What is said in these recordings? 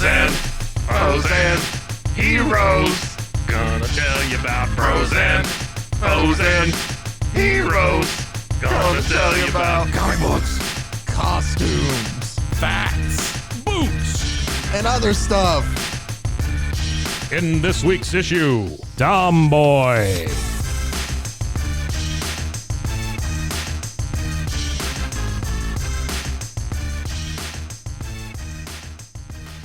Bros and heroes. Gonna tell you about bros and heroes. Gonna tell you about comic books, costumes, Facts. Boots. and other stuff. In this week's issue, Tomboy.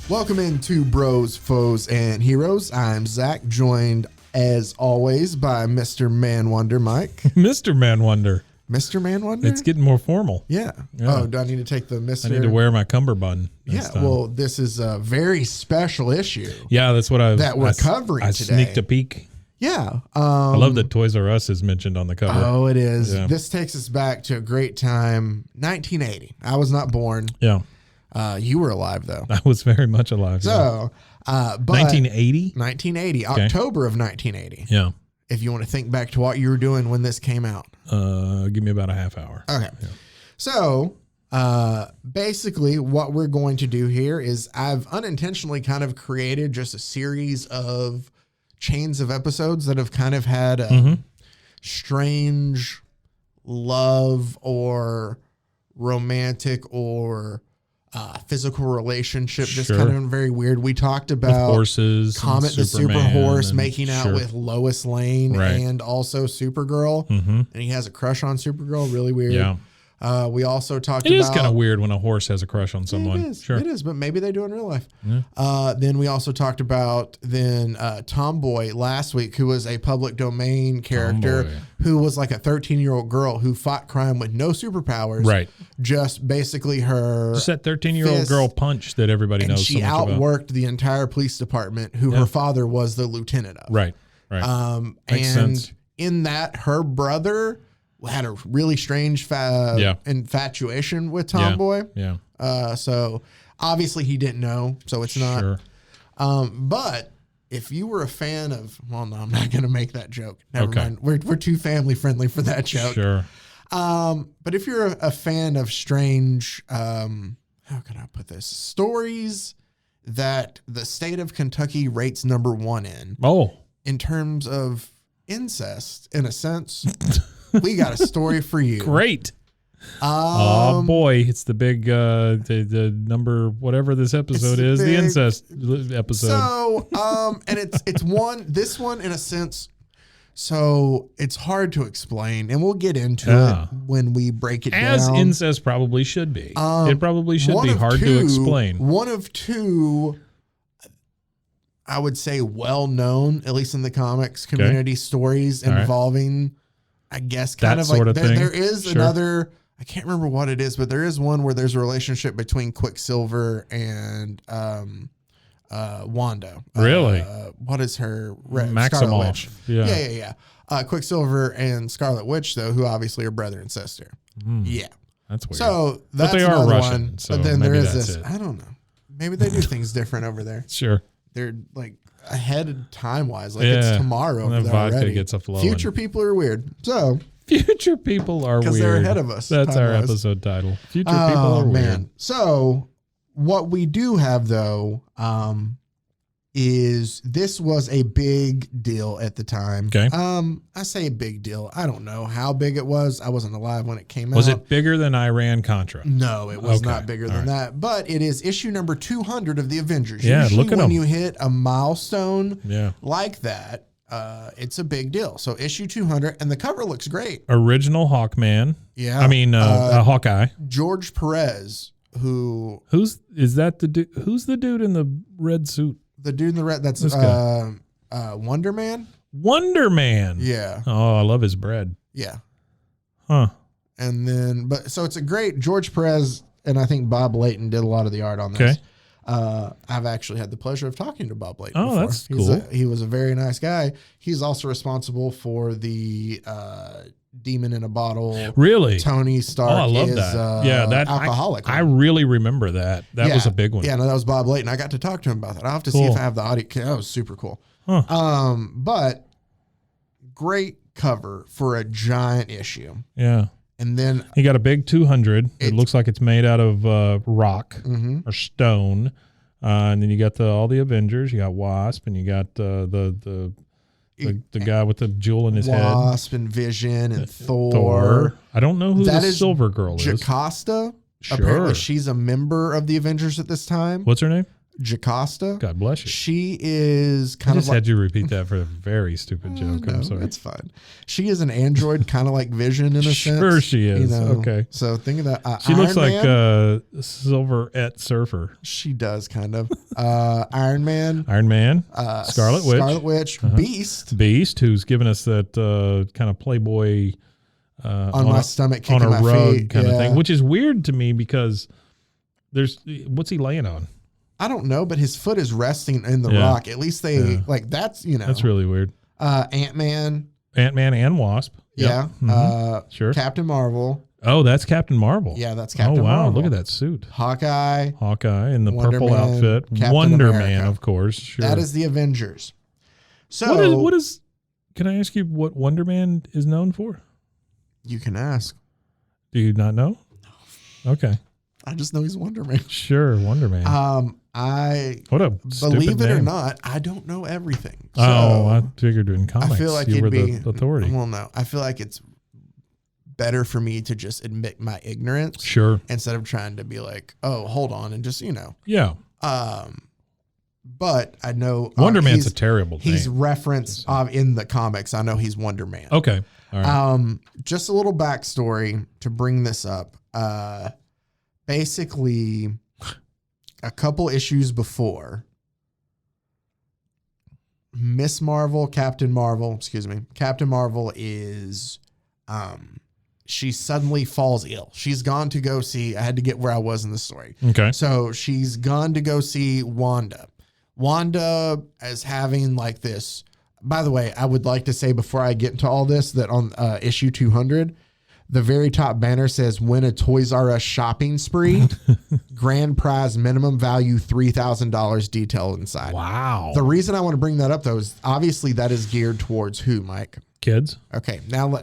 Welcome into Bros, Foes, and Heroes. I'm Zach, joined as always by Mr. Man Wonder Mike. Mr. Man Wonder. Mr. Man Wonder? It's getting more formal. Yeah. Yeah. Oh, do I need to take the Mr.? I need to wear my cummerbund. Yeah, well, this is a very special issue. Yeah, that's what we're covering I today. sneaked a peek. Yeah. I love that Toys R Us is mentioned on the cover. Oh, it is. Yeah. This takes us back to a great time, 1980. I was not born. Yeah. You were alive, though. I was very much alive. So, but 1980? 1980, October of 1980. Yeah. If you want to think back to what you were doing when this came out. Give me about a half hour. Okay. Yeah. So, basically what we're going to do here is I've unintentionally kind of created just a series of chains of episodes that have kind of had a strange love or romantic or physical relationship, just kind of very weird. We talked about horses, Comet the Super Superman Horse and- making out with Lois Lane and also Supergirl, and he has a crush on Supergirl. Really weird. Yeah. We also talked It about... is kind of weird when a horse has a crush on someone. It is. Sure. It is, but maybe they do in real life. Then we also talked about Tomboy last week, who was a public domain character Tomboy. who was like a 13-year-old girl who fought crime with no superpowers. Right. Just basically her... Just that 13-year-old fist, girl punch that everybody and knows she so much about. outworked the entire police department, who her father was the lieutenant of. Right. Right. Makes And sense. in that, her brother had a really strange infatuation with Tomboy. Yeah. So obviously he didn't know, so it's not. Sure. But if you were a fan of, well, no, I'm not going to make that joke. Never mind. We're too family friendly for that joke. Sure. But if you're a fan of strange, how can I put this? Stories that the state of Kentucky rates number 1 in terms of incest, in a sense, we got a story for you. Great. Oh boy, it's the big the number whatever this episode is, the incest episode. So and it's this one in a sense, so it's hard to explain, and we'll get into it when we break it down. As incest probably should be. It probably should be hard to explain. One of two, I would say, well-known, at least in the comics community, stories involving, I guess, kind that of like sort of thing. There is another, I can't remember what it is, but there is one where there's a relationship between Quicksilver and Wanda. Really? What is her? Maximoff. Scarlet Witch. Yeah. Quicksilver and Scarlet Witch, though, who obviously are brother and sister. Yeah. That's weird. So that's but they are another Russian, one. so But then there maybe is that's this. it. I don't know. Maybe they do things different over there. Sure. They're like ahead of time wise. Like it's tomorrow over That there vodka already. gets a flowing. Future people are weird. So Future people are weird. because they're ahead of us. That's our time-wise. episode title. Future people are weird. So what we do have though, is this was a big deal at the time. Okay. I say big deal. I don't know how big it was. I wasn't alive when it came out. Was it bigger than Iran-Contra? No, it was Okay. not bigger than All right. that. But it is issue number 200 of the Avengers. Yeah, Usually look at when 'em. you hit a milestone Yeah. like that, it's a big deal. So issue 200, and the cover looks great. Original Hawkman. Yeah. I mean, Hawkeye. George Perez, who... Who's the dude in the red suit? The dude in the red, that's This guy. Wonder Man? Wonder Man. Yeah. Oh, I love his bread. Yeah. Huh. And then, so it's a great George Perez, and I think Bob Layton did a lot of the art on this. Okay. I've actually had the pleasure of talking to Bob Layton. Oh, before. that's cool. He was a very nice guy. He's also responsible for the Demon in a Bottle. Really? Tony Stark. Oh, I love is, that. Yeah, that alcoholic. I really remember that. That was a big one. Yeah, no, that was Bob Layton. I got to talk to him about that. I'll have to see Cool. if I have the audio. That was super cool. Huh. But great cover for a giant issue. Yeah. And then He got a big 200. It looks like it's made out of rock Mm-hmm. or stone. And then you got all the Avengers. You got Wasp, and you got the guy with the jewel in his head. Wasp and Vision and Thor. I don't know who That the is Silver Girl is. Jocasta. Sure. Apparently, she's a member of the Avengers at this time. What's her name? Jocasta. God bless you. She is I kind of just like. had you repeat that for a very stupid joke. No, I'm sorry. it's fine. She is an android, kind of like Vision in a sense. Sure, she is. Okay. So think of that. She looks Iron like Man, Silverette Surfer. she does kind of. Iron Man. Iron Man. Scarlet Witch. Scarlet Witch. Beast, who's given us that kind of Playboy on my stomach, on kicking a my rug feet. kind of thing, which is weird to me because what's he laying on? I don't know, but his foot is resting in the rock. At least they like that's that's really weird. Ant-Man and Wasp. Yeah. Mm-hmm. Sure. Captain Marvel. Oh, that's Captain Marvel. Yeah, that's Captain Marvel. Oh, wow. Marvel. Look at that suit. Hawkeye In the Wonder purple Man, outfit. Captain Wonder America. Man, of course. Sure. That is the Avengers. So what is can I ask you what Wonder Man is known for? You can ask. Do you not know? No. Okay. I just know he's Wonder Man. Sure, Wonder Man. What a believe it name. or not, I don't know everything. So I figured in comics I feel like you it'd were be the authority. Well, no, I feel like it's better for me to just admit my ignorance, Sure, instead of trying to be like, oh, hold on, and just Yeah. But I know Wonder Man's a terrible name. He's referenced in the comics. I know he's Wonder Man. Okay. All right. Just a little backstory to bring this up. Basically, a couple issues before, Captain Marvel is, she suddenly falls ill. She's gone to go see, I had to get where I was in the story. Okay. So she's gone to go see Wanda. Wanda is having like this. By the way, I would like to say before I get into all this that on issue 200, the very top banner says, win a Toys R Us shopping spree, grand prize minimum value $3,000 detailed inside. Wow. The reason I want to bring that up, though, is obviously that is geared towards who, Mike? Kids. Okay, now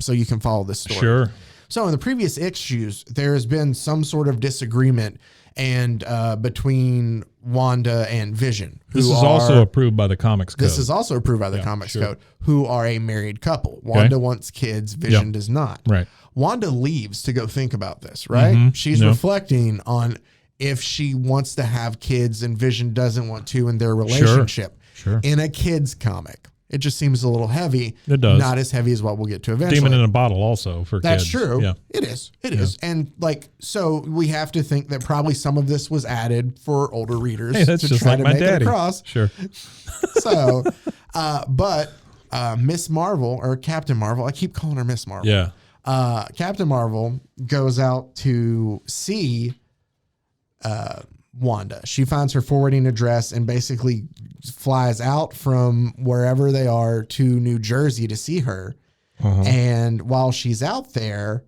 so you can follow this story. Sure. So in the previous issues, there has been some sort of disagreement and between Wanda and Vision. This is also approved by the Comics Code. This is also approved by the Comics Code, who are a married couple. Wanda wants kids, Vision does not. Right. Wanda leaves to go think about this, right? Mm-hmm. She's reflecting on if she wants to have kids and Vision doesn't want to in their relationship. Sure. In a kid's comic. It just seems a little heavy. It does. Not as heavy as what we'll get to eventually. Demon in a bottle also for That's kids. true. Yeah. It is. It is. And so we have to think that probably some of this was added for older readers Hey, that's to just try like to my make daddy. it across. Sure. So, but Miss Marvel or Captain Marvel, I keep calling her Miss Marvel. Yeah. Captain Marvel goes out to see Wanda. She finds her forwarding address and basically flies out from wherever they are to New Jersey to see her. And while she's out there,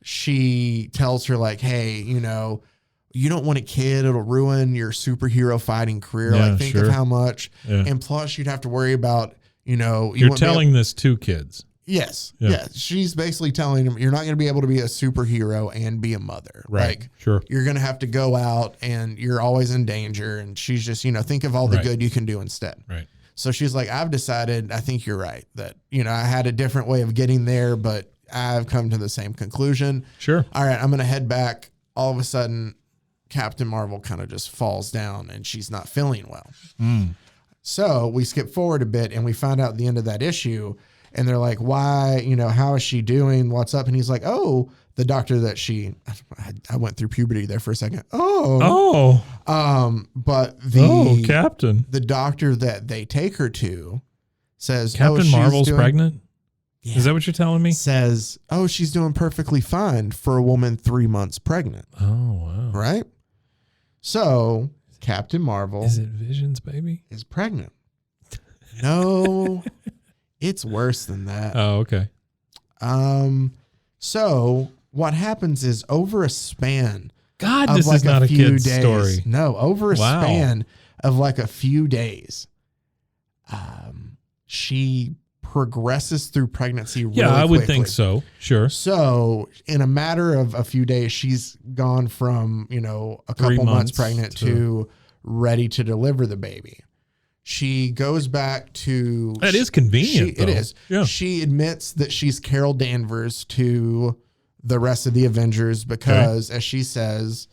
she tells her like, hey, you don't want a kid. It'll ruin your superhero fighting career. Yeah, like think of how much. Yeah. And plus you'd have to worry about, You're telling this to kids. Yes. Yeah. Yeah. She's basically telling him you're not going to be able to be a superhero and be a mother. Right. Like, Sure. You're going to have to go out and you're always in danger. And she's just, think of all the good you can do instead. Right. So she's like, I've decided, I think you're right, that, I had a different way of getting there, but I've come to the same conclusion. Sure. All right, I'm going to head back. All of a sudden, Captain Marvel kind of just falls down and she's not feeling well. So we skip forward a bit and we find out at the end of that issue. And they're like, why, how is she doing? What's up? And he's like, oh, the doctor that I went through puberty there for a second. But Captain. the doctor that they take her to says, Captain Marvel's pregnant? Yeah. Is that what you're telling me? Says, she's doing perfectly fine for a woman 3 months pregnant. Oh, wow. Right? So Captain Marvel is it Vision's baby? Is pregnant. No. It's worse than that. Oh, okay. So what happens is over a span. God, this is not a kid's story. No, over a span of like a few days, she progresses through pregnancy really Yeah, I would quickly. think so. Sure. So in a matter of a few days, she's gone from, a 3 couple months months pregnant to ready to deliver the baby. She goes back to... That is convenient, It though. is. Yeah. She admits that she's Carol Danvers to the rest of the Avengers because, as she says,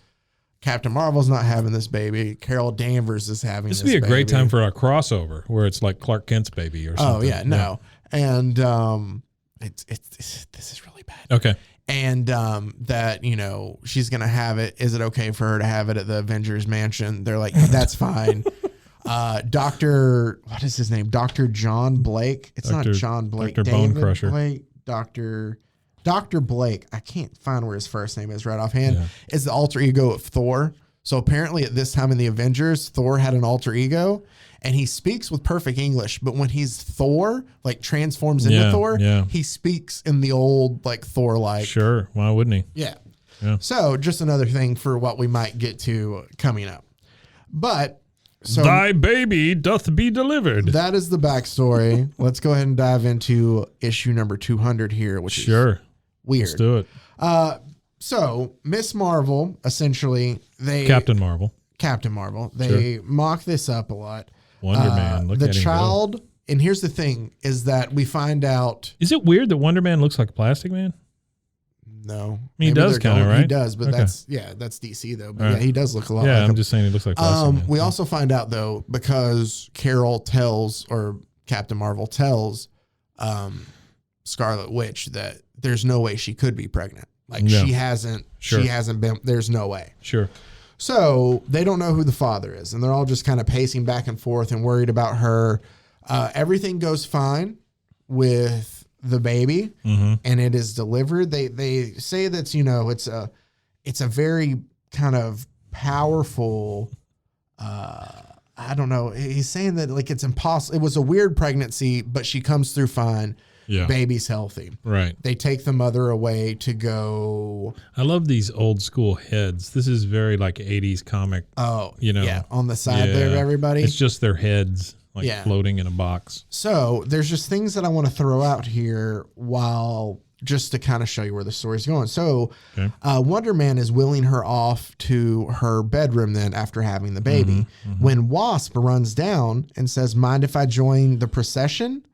Captain Marvel's not having this baby. Carol Danvers is having this baby. This would be a great time for a crossover where it's like Clark Kent's baby or something. Oh, yeah, no. And this is really bad. Okay. And that, she's going to have it. Is it okay for her to have it at the Avengers mansion? They're like, that's fine. What is his name? Dr. John Blake. It's not John Blake. Dr. Bone Crusher. Blake, Dr. Blake. I can't find where his first name is right offhand. Yeah. Is the alter ego of Thor. So apparently at this time in the Avengers, Thor had an alter ego. And he speaks with perfect English, but when he's Thor, like transforms into Thor, he speaks in the old like Thor like. Sure, why wouldn't he? Yeah. So just another thing for what we might get to coming up. But so thy baby doth be delivered. That is the backstory. Let's go ahead and dive into issue number 200 here, which is weird. Let's do it. So Miss Marvel, essentially, Captain Marvel, they mock this up a lot. Wonder Man. Look the at him child, go. And here's the thing, is that we find out... Is it weird that Wonder Man looks like Plastic Man? No. I mean, he does kind of, right? He does, but that's DC, though. But he does look a lot like him. I'm just saying he looks like Plastic Man. We also find out, though, because Captain Marvel tells Scarlet Witch that there's no way she could be pregnant. Like, she hasn't been... There's no way. Sure. So they don't know who the father is, and they're all just kind of pacing back and forth and worried about her. Everything goes fine with the baby, and it is delivered. They say that's it's a very kind of powerful. I don't know. He's saying that like it's impossible. It was a weird pregnancy, but she comes through fine. Yeah. Baby's healthy. Right. They take the mother away to go. I love these old school heads. This is very like 80s comic. Oh, yeah. On the side there of everybody. It's just their heads like floating in a box. So there's just things that I want to throw out here just to kind of show you where the story's going. So Wonder Man is wheeling her off to her bedroom then after having the baby. When Wasp runs down and says, "Mind if I join the procession?"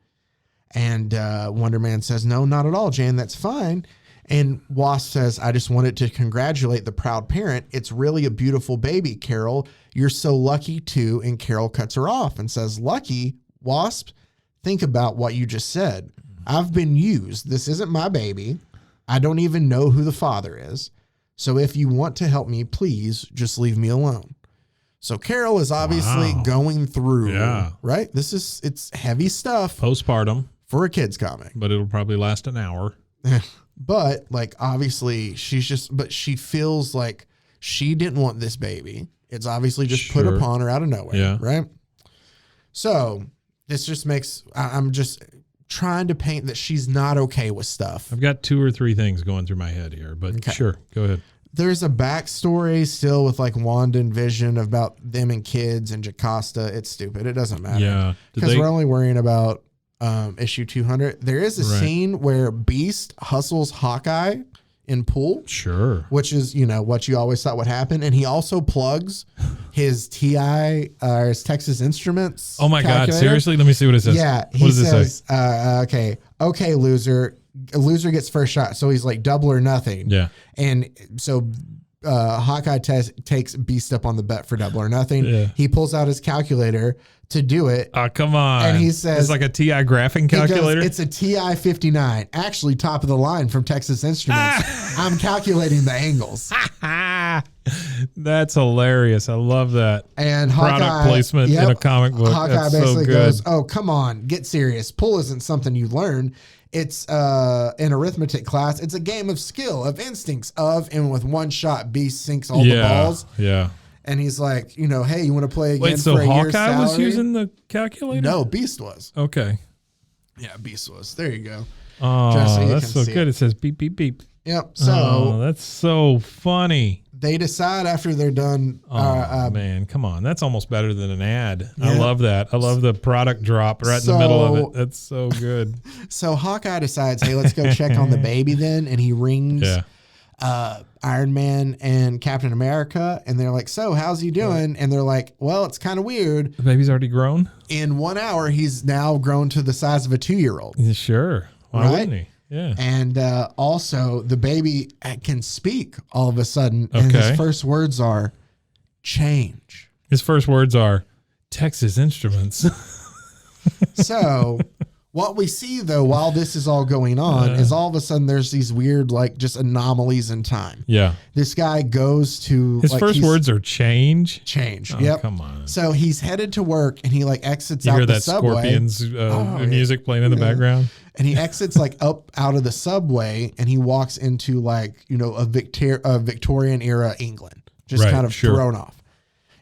And Wonder Man says, "No, not at all, Jan. That's fine." And Wasp says, "I just wanted to congratulate the proud parent. It's really a beautiful baby, Carol. You're so lucky too." And Carol cuts her off and says, "Lucky? Wasp, think about what you just said. I've been used. This isn't my baby. I don't even know who the father is. So if you want to help me, please just leave me alone." So Carol is obviously going through, right? It's heavy stuff. Postpartum. For a kid's comic. But it'll probably last an hour. But like, obviously but she feels like she didn't want this baby. It's obviously just put upon her out of nowhere. Right. So this just makes, I'm just trying to paint that she's not okay with stuff. I've got 2 or 3 things going through my head here, but sure, go ahead. There's a backstory still with like Wanda and Vision about them and kids and Jocasta. It's stupid. It doesn't matter. Yeah. Because we're only worrying about issue 200. There is a scene where Beast hustles Hawkeye in pool. Sure. Which is, what you always thought would happen. And he also plugs his TI, his Texas Instruments. Oh my God. Seriously? Let me see what it says. Yeah. What does it say? Okay, loser. A loser gets first shot. So he's like double or nothing. Yeah. And so Hawkeye takes Beast up on the bet for double or nothing. Yeah. He pulls out his calculator to do it. Oh, come on. And he says, it's like a TI graphing calculator. It's a TI 59, actually top of the line from Texas Instruments. I'm calculating the angles. That's hilarious. I love that. And product Hawkeye, placement in a comic book. Hawkeye That's basically so good. goes, "Oh, come on, get serious. Pull isn't something you learn. It's an arithmetic class. It's a game of skill, of instincts, and with one shot, Beast sinks all the balls." Yeah. And he's like, hey, you want to play again? Wait, so for a year's Hawkeye salary? was using the calculator? No, Beast was. Okay. Yeah, Beast was. There you go. Oh, that's so good. It says beep, beep, beep. Yep. So that's so funny. they decide after they're done. Man, come on. That's almost better than an ad. Yeah. I love that. I love the product drop right in the middle of it. That's so good. So Hawkeye decides, hey, let's go check on the baby then. And he rings Iron Man and Captain America. And they're like, so how's he doing? And they're like, well, it's kind of weird. The baby's already grown? In 1 hour, he's now grown to the size of a 2-year-old. Sure. Why wouldn't he? Yeah. And also, the baby can speak all of a sudden. And his first words are change. His first words are Texas Instruments. So what we see, though, while this is all going on, is all of a sudden there's these weird, like, just anomalies in time. Yeah. This guy goes to... His first words are change? Change. Oh, yep. Come on. So he's headed to work, and he, like, exits you out hear the that subway. Scorpions music playing in the background? And he exits, like, up out of the subway, and he walks into, like, you know, a Victorian era England. Just kind of thrown off.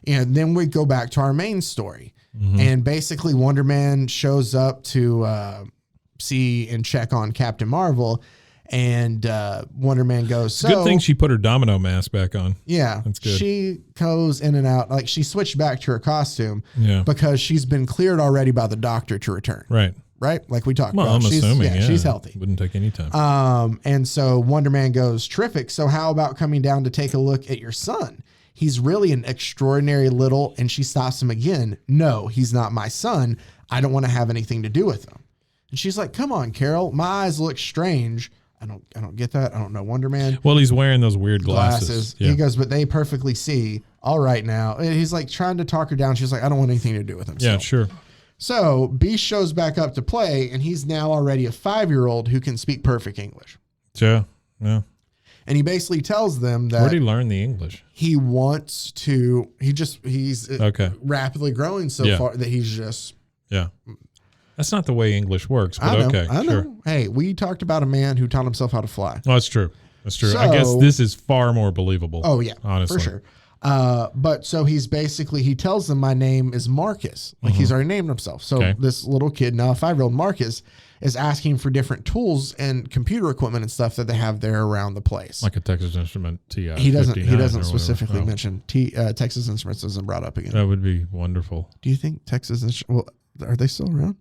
And then we go back to our main story. Mm-hmm. And basically Wonder Man shows up to see and check on Captain Marvel. And Wonder Man goes, so... Good thing she put her domino mask back on. Yeah. That's good. She goes in and out. Like, she switched back to her costume because she's been cleared already by the doctor to return. Right? Like we talked about. I'm assuming, she's healthy. Wouldn't take any time. And so Wonder Man goes, terrific. So how about coming down to take a look at your son? He's really an extraordinary little, and she stops him again. No, he's not my son. I don't want to have anything to do with him. And she's like, come on, Carol. My eyes look strange. I don't get that. I don't know Wonder Man. Well, he's wearing those weird glasses. Yeah. He goes, but they perfectly see. All right now. And he's like trying to talk her down. She's like, I don't want anything to do with him. Yeah, sure. So Beast shows back up to play, and he's now already a 5-year-old who can speak perfect English. Yeah. And he basically tells them that... Where did he learn the English? He wants to... He's rapidly growing so far that he's just... Yeah. That's not the way English works, but I know. Sure. Hey, we talked about a man who taught himself how to fly. Oh, that's true. So, I guess this is far more believable. Oh, yeah. Honestly. For sure. But so he's basically... He tells them my name is Marcus. Like he's already named himself. So this little kid, now a 5-year-old Marcus... is asking for different tools and computer equipment and stuff that they have there around the place. Like a Texas Instrument TI. He doesn't specifically mention Texas Instruments isn't brought up again. That would be wonderful. Do you think Texas Instruments, are they still around?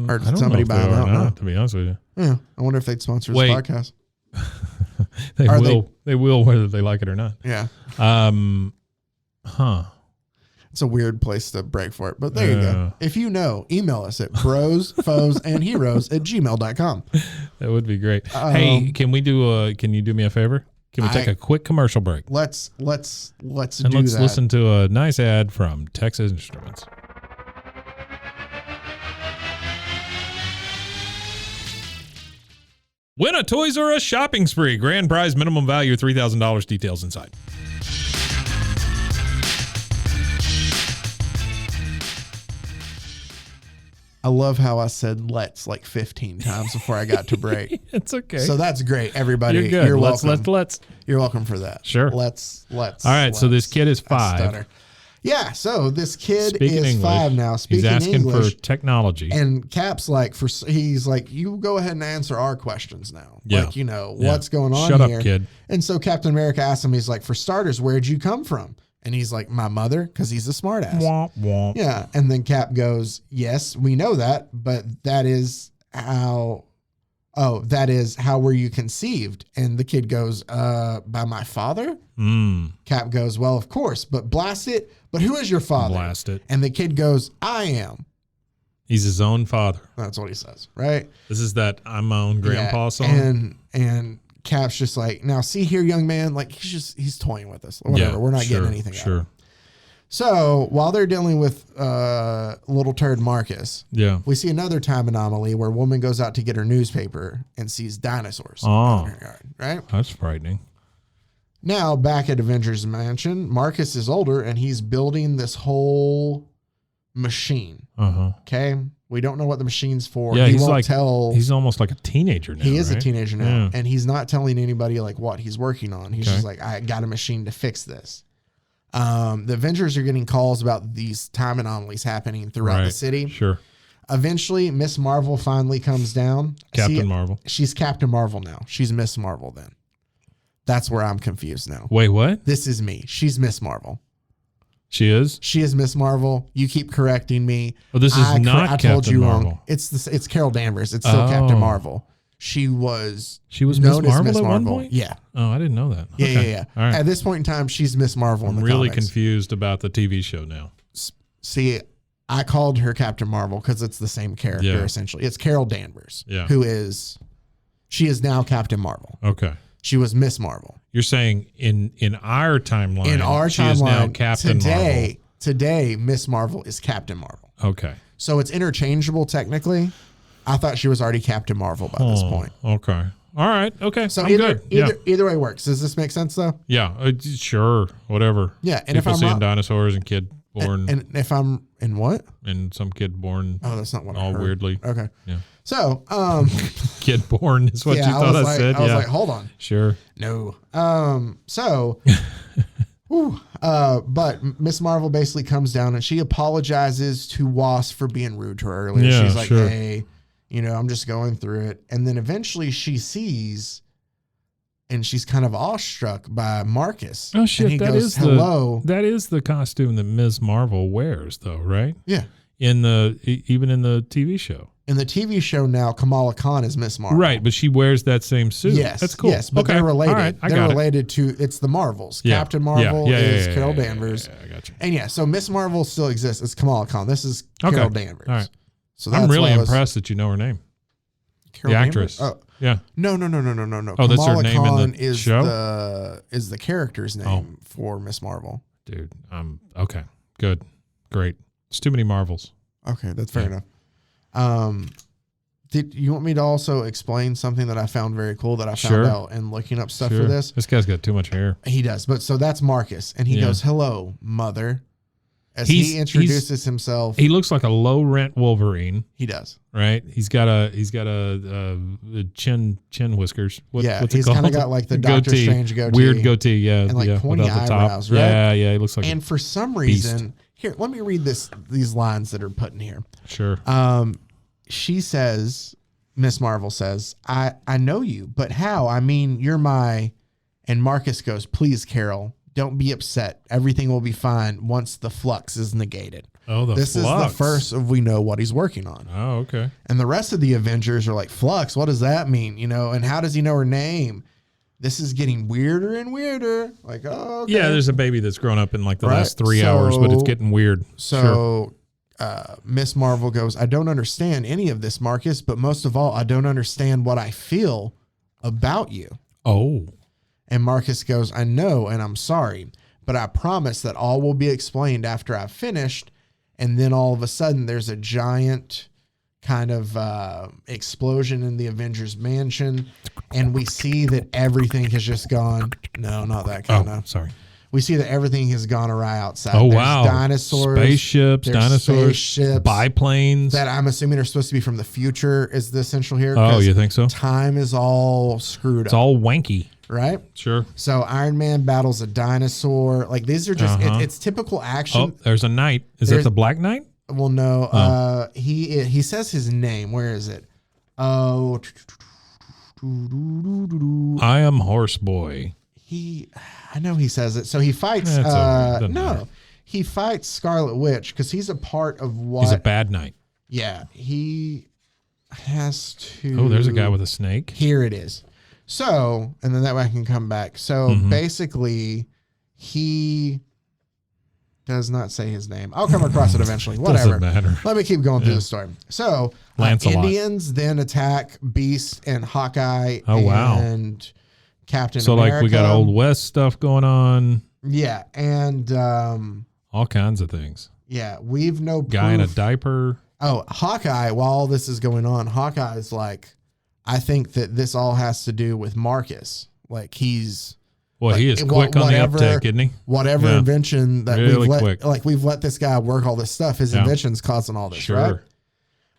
Or did somebody buy them out now? To be honest with you. Yeah. I wonder if they'd sponsor this podcast. They will whether they like it or not. Yeah. It's a weird place to break for it, but there you go. If you know, email us at brosfoesandheroes@gmail.com. That would be great. Hey, can you do me a favor? Can we take a quick commercial break? Let's let's listen to a nice ad from Texas Instruments. Win a Toys R Us shopping spree. Grand prize minimum value $3,000. Details inside. I love how I said let's like 15 times before I got to break. It's okay. So that's great, everybody. You're good. You're welcome. Let's. You're welcome for that. Sure. Let's. All right. So this kid is 5. Yeah. So this kid Speaking is English. 5 now. Speaking He's asking English, for technology. And Cap's like, he's like, you go ahead and answer our questions now. Yeah. Like, what's going on Shut here? up, kid. And so Captain America asks him, he's like, for starters, where'd you come from? And he's like, my mother, because he's a smart ass. Womp, womp. Yeah. And then Cap goes, yes, we know that, but that is how were you conceived? And the kid goes, by my father? Cap goes, well, of course, but blast it. But who is your father? Blast it. And the kid goes, I am. He's his own father. That's what he says, right? This is that I'm my own grandpa song. And Cap's just like, now see here, young man, like he's toying with us. Whatever. We're not getting anything out of it. So while they're dealing with little turd Marcus, we see another time anomaly where a woman goes out to get her newspaper and sees dinosaurs in her yard, right? That's frightening. Now back at Avengers Mansion, Marcus is older and he's building this whole machine. Okay. We don't know what the machine's for. Yeah, he won't tell. He's almost like a teenager now. He is a teenager now. And he's not telling anybody like what he's working on. He's just like, I got a machine to fix this. The Avengers are getting calls about these time anomalies happening throughout the city. Sure. Eventually, Miss Marvel finally comes down. Captain Marvel. She's Captain Marvel now. She's Miss Marvel then. That's where I'm confused now. Wait, what? This is me. She's Miss Marvel. She is? She is Miss Marvel. You keep correcting me. Oh, this is not I told Captain you Marvel. wrong. It's Carol Danvers. It's still Captain Marvel. She was Miss known as Marvel Miss at one Marvel. point? Yeah. Oh, I didn't know that. Yeah, Okay. yeah. All right. At this point in time, she's Miss Marvel in I'm the really comics. confused about the TV show now. See, I called her Captain Marvel because it's the same character, Yeah. essentially. It's Carol Danvers, Yeah. she is now Captain Marvel. Okay. She was Miss Marvel. You're saying in our timeline, In our she is now timeline, Captain Marvel. today, Miss Marvel is Captain Marvel. Okay. So it's interchangeable technically. I thought she was already Captain Marvel by this point. Okay. All right. Okay. So I'm good. Yeah. either way works. Does this make sense though? Yeah. Sure. Whatever. Yeah. And if People I'm seeing wrong, dinosaurs and kid born and if I'm in what? and some kid born Oh, that's not what I all heard. weirdly. Okay. Yeah. So, Kid born is what yeah, you thought I like, said. I was Yeah. like, hold on. Sure. No. But Miss Marvel basically comes down and she apologizes to Wasp for being rude to her earlier. Yeah, She's like, sure. hey, I'm just going through it. And then eventually she sees and she's kind of awestruck by Marcus. Oh shit! And he That goes, is hello. that is the costume that Ms. Marvel wears, though, right? Yeah. Even in the TV show. In the TV show now, Kamala Khan is Miss Marvel. Right, but she wears that same suit. Yes. That's cool. Yes, but Okay. they're related. All right, I they're got it. related to, it's the Marvels. Yeah. Captain Marvel Yeah, is yeah, Carol yeah, Danvers. Yeah, I got you. And so Miss Marvel still exists. It's Kamala Khan. This is Carol Danvers. All right. So I'm that's really why I was- impressed that you know her name. Carol The Danvers? actress. Oh. Yeah. No. Oh, that's her Kamala name in Khan the is show? is the character's name for Miss Marvel. Dude, okay. Good. Great. It's too many Marvels. Okay, that's fair enough. Did you want me to also explain something that I found very cool that I found out in looking up stuff for this? This guy's got too much hair. He does, but so that's Marcus, and he Yeah. goes, "Hello, mother." As He's- he introduces himself, He looks like a low rent Wolverine, he does. right? He's got a chin whiskers. What's it he's kind called? of got like the Doctor Goatee. Strange goatee, Weird goatee, yeah, and like yeah, pointy without the top. eyebrows, right? Yeah, he looks like And for some beast. reason, here, let me read these lines that are put in here. sure. She says, Miss Marvel says, I know you, but how? I mean, you're my, and Marcus goes, please, Carol, don't be upset. Everything will be fine once the flux is negated. Oh, This is the first of we know what he's working on. Oh, okay. And the rest of the Avengers are like, flux, what does that mean? And how does he know her name? This is getting weirder and weirder. Like, oh, okay. Yeah, there's a baby that's grown up in like the Right. last 3 hours, but it's getting weird. So Miss Marvel goes, I don't understand any of this, Marcus, but most of all, I don't understand what I feel about you. Oh. And Marcus goes, I know, and I'm sorry, but I promise that all will be explained after I've finished. And then all of a sudden, there's a giant kind of explosion in the Avengers mansion. And we see that everything has just gone. No, not that kind of. Sorry. We see that everything has gone awry outside. Oh, There's wow. Dinosaurs. Spaceships, there's dinosaurs, spaceships biplanes. that I'm assuming are supposed to be from the future is the essential here. Oh, 'cause you think so? time is all screwed It's up, all wanky. right? Sure. So Iron Man battles a dinosaur. Like these are just Uh-huh. it's typical action. Oh, there's a knight. Is that There's- the Black Knight? Well, no. Oh. He says his name. Where is it? Oh, I am Horseboy. I know he says it. So he fights. That's all right. Doesn't No, matter. he fights Scarlet Witch because he's a part of what? He's a bad knight. Yeah, he has to. Oh, there's a guy with a snake. Here it is. So, and then that way I can come back. So basically, he does not say his name. I'll come across it eventually. Whatever. Doesn't matter. Let me keep going through the story. So, Lancelot. Indians then attack Beast and Hawkeye. Oh, wow. And Captain So America. like we got Old West stuff going on, Yeah, and all kinds of things. yeah, we've no Guy in a proof. diaper. Oh, Hawkeye, while all this is going on, Hawkeye is like, I think that this all has to do with Marcus. Like he's Well, he like, is quick on the whatever- uptake, isn't he? whatever Yeah. invention that Really we've let this guy work all this stuff. His Yeah. invention's causing all this, Sure.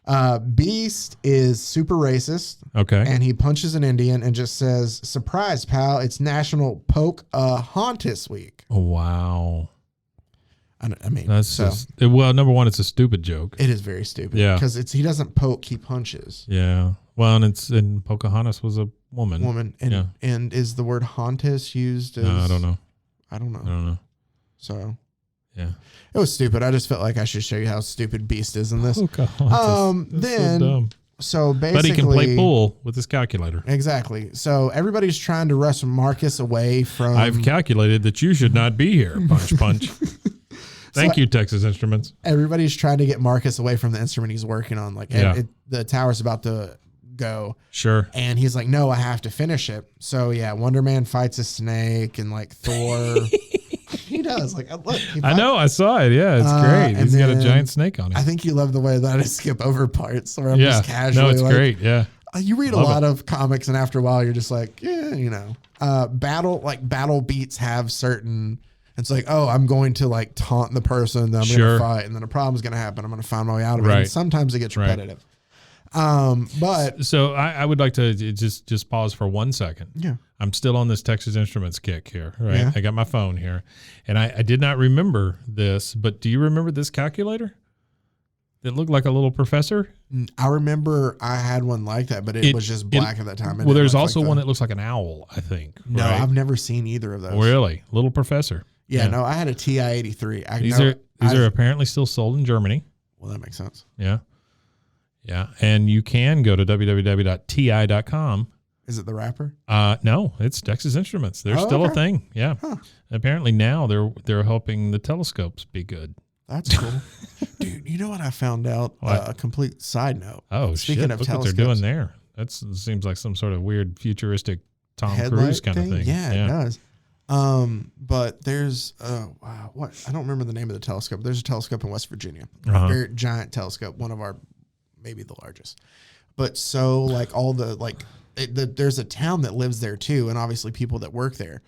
right? Beast is super racist, Okay. and he punches an Indian and just says, "Surprise, pal! It's National Pocahontas Week." Oh, wow. I mean, That's so well, number one, it's a stupid joke. it is very stupid. Yeah. because he doesn't poke, he punches. Yeah. Well, and it's in Pocahontas was a woman. And is the word hauntus used as... No, I don't know. I don't know. So... Yeah. It was stupid. I just felt like I should show you how stupid Beast is in this. Pocahontas. That's so basically... But he can play pool with his calculator. Exactly. So everybody's trying to wrestle Marcus away from... I've calculated that you should not be here. Punch, punch. Thank you, Texas Instruments. Everybody's trying to get Marcus away from the instrument he's working on. Like, the tower's about to go. Sure. And he's like, no, I have to finish it. So, yeah, Wonder Man fights a snake and, like, Thor... He does. Like, look. I know. I saw it. Yeah, it's great. He's got a giant snake on him. I think you love the way that I skip over parts where I'm just casually. No, it's great. Yeah. You read a lot of comics, and after a while, you're just like, yeah, you know. Battle beats have certain. It's like, oh, I'm going to like taunt the person that I'm going to fight, and then a problem's going to happen. I'm going to find my way out of it. And sometimes it gets repetitive. But so I would like to just pause for 1 second. Yeah. I'm still on this Texas Instruments kick here, right? Yeah. I got my phone here, and I did not remember this, but do you remember this calculator? It looked like a little professor. I remember I had one like that, but it was just black at that time. Well, there's also one that looks like an owl, I think. No, right? I've never seen either of those. Really? Little professor. Yeah, no, I had a TI-83. These are apparently still sold in Germany. Well, that makes sense. Yeah. Yeah. And you can go to www.ti.com. Is it the rapper? No, it's Texas Instruments. They're still a thing. Yeah. Huh. Apparently now they're helping the telescopes be good. That's cool. Dude, you know what I found out? A complete side note. Oh, Speaking of look telescopes. what they're doing there. That seems like some sort of weird futuristic Tom Cruise kind of thing. Yeah, it does. But there's what I don't remember the name of the telescope. There's a telescope in West Virginia, a very giant telescope, one of our maybe the largest. But so like all the like there's a town that lives there too, and obviously people that work there.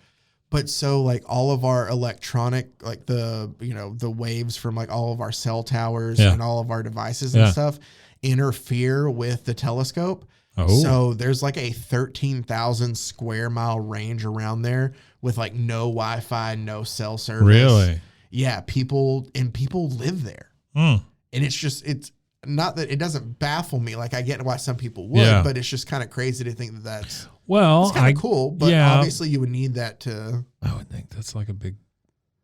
But so like all of our electronic, like the waves from like all of our cell towers and all of our devices and stuff interfere with the telescope. Oh. So there's like a 13,000 square mile range around there with like no Wi-Fi, no cell service. Really? Yeah. People live there. And it's not that it doesn't baffle me. Like I get why some people would, but it's just kind of crazy to think that's kind of cool. But obviously you would need that to. I would think that's like a big.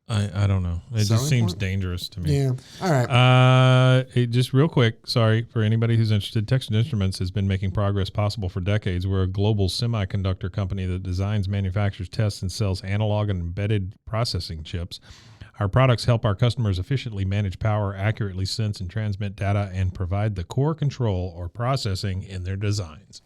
I don't know. It just seems dangerous to me. Yeah. All right. Just real quick. Sorry for anybody who's interested. Texas Instruments has been making progress possible for decades. We're a global semiconductor company that designs, manufactures, tests, and sells analog and embedded processing chips. Our products help our customers efficiently manage power, accurately sense and transmit data, and provide the core control or processing in their designs.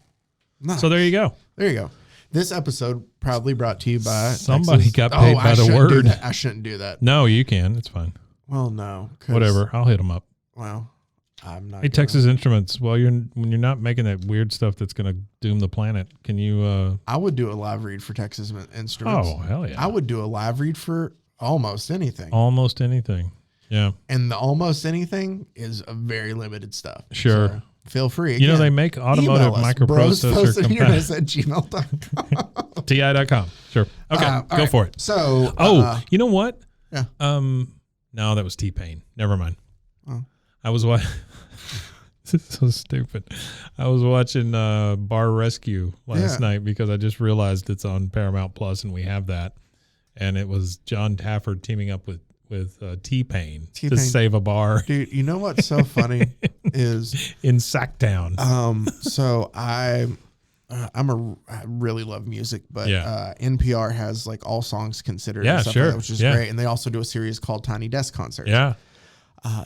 Nice. So there you go. There you go. This episode proudly brought to you by somebody Texas. got paid by the word. I shouldn't do that. No, you can. It's fine. Well, no. Whatever. I'll hit them up. Well, I'm not. Hey, Texas Instruments. Well, when you're not making that weird stuff that's going to doom the planet, can you? I would do a live read for Texas Instruments. Oh, hell yeah! I would do a live read for almost anything. Almost anything. Yeah. And the almost anything is a very limited stuff. Sure. So feel free. Again, they make automotive microprocessor components at gmail.com. TI.com. Sure. Okay. Go for it. So, you know what? Yeah. No, that was T-Pain. Never mind. Oh. I was watching. This is so stupid. I was watching Bar Rescue last night because I just realized it's on Paramount Plus and we have that. And it was John Tafford teaming up with T-Pain to save a bar. Dude, you know what's so funny is in Sacktown. So I really love music, but NPR has like all songs considered. Yeah, and stuff sure, like that, which is great. And they also do a series called Tiny Desk Concerts. Yeah,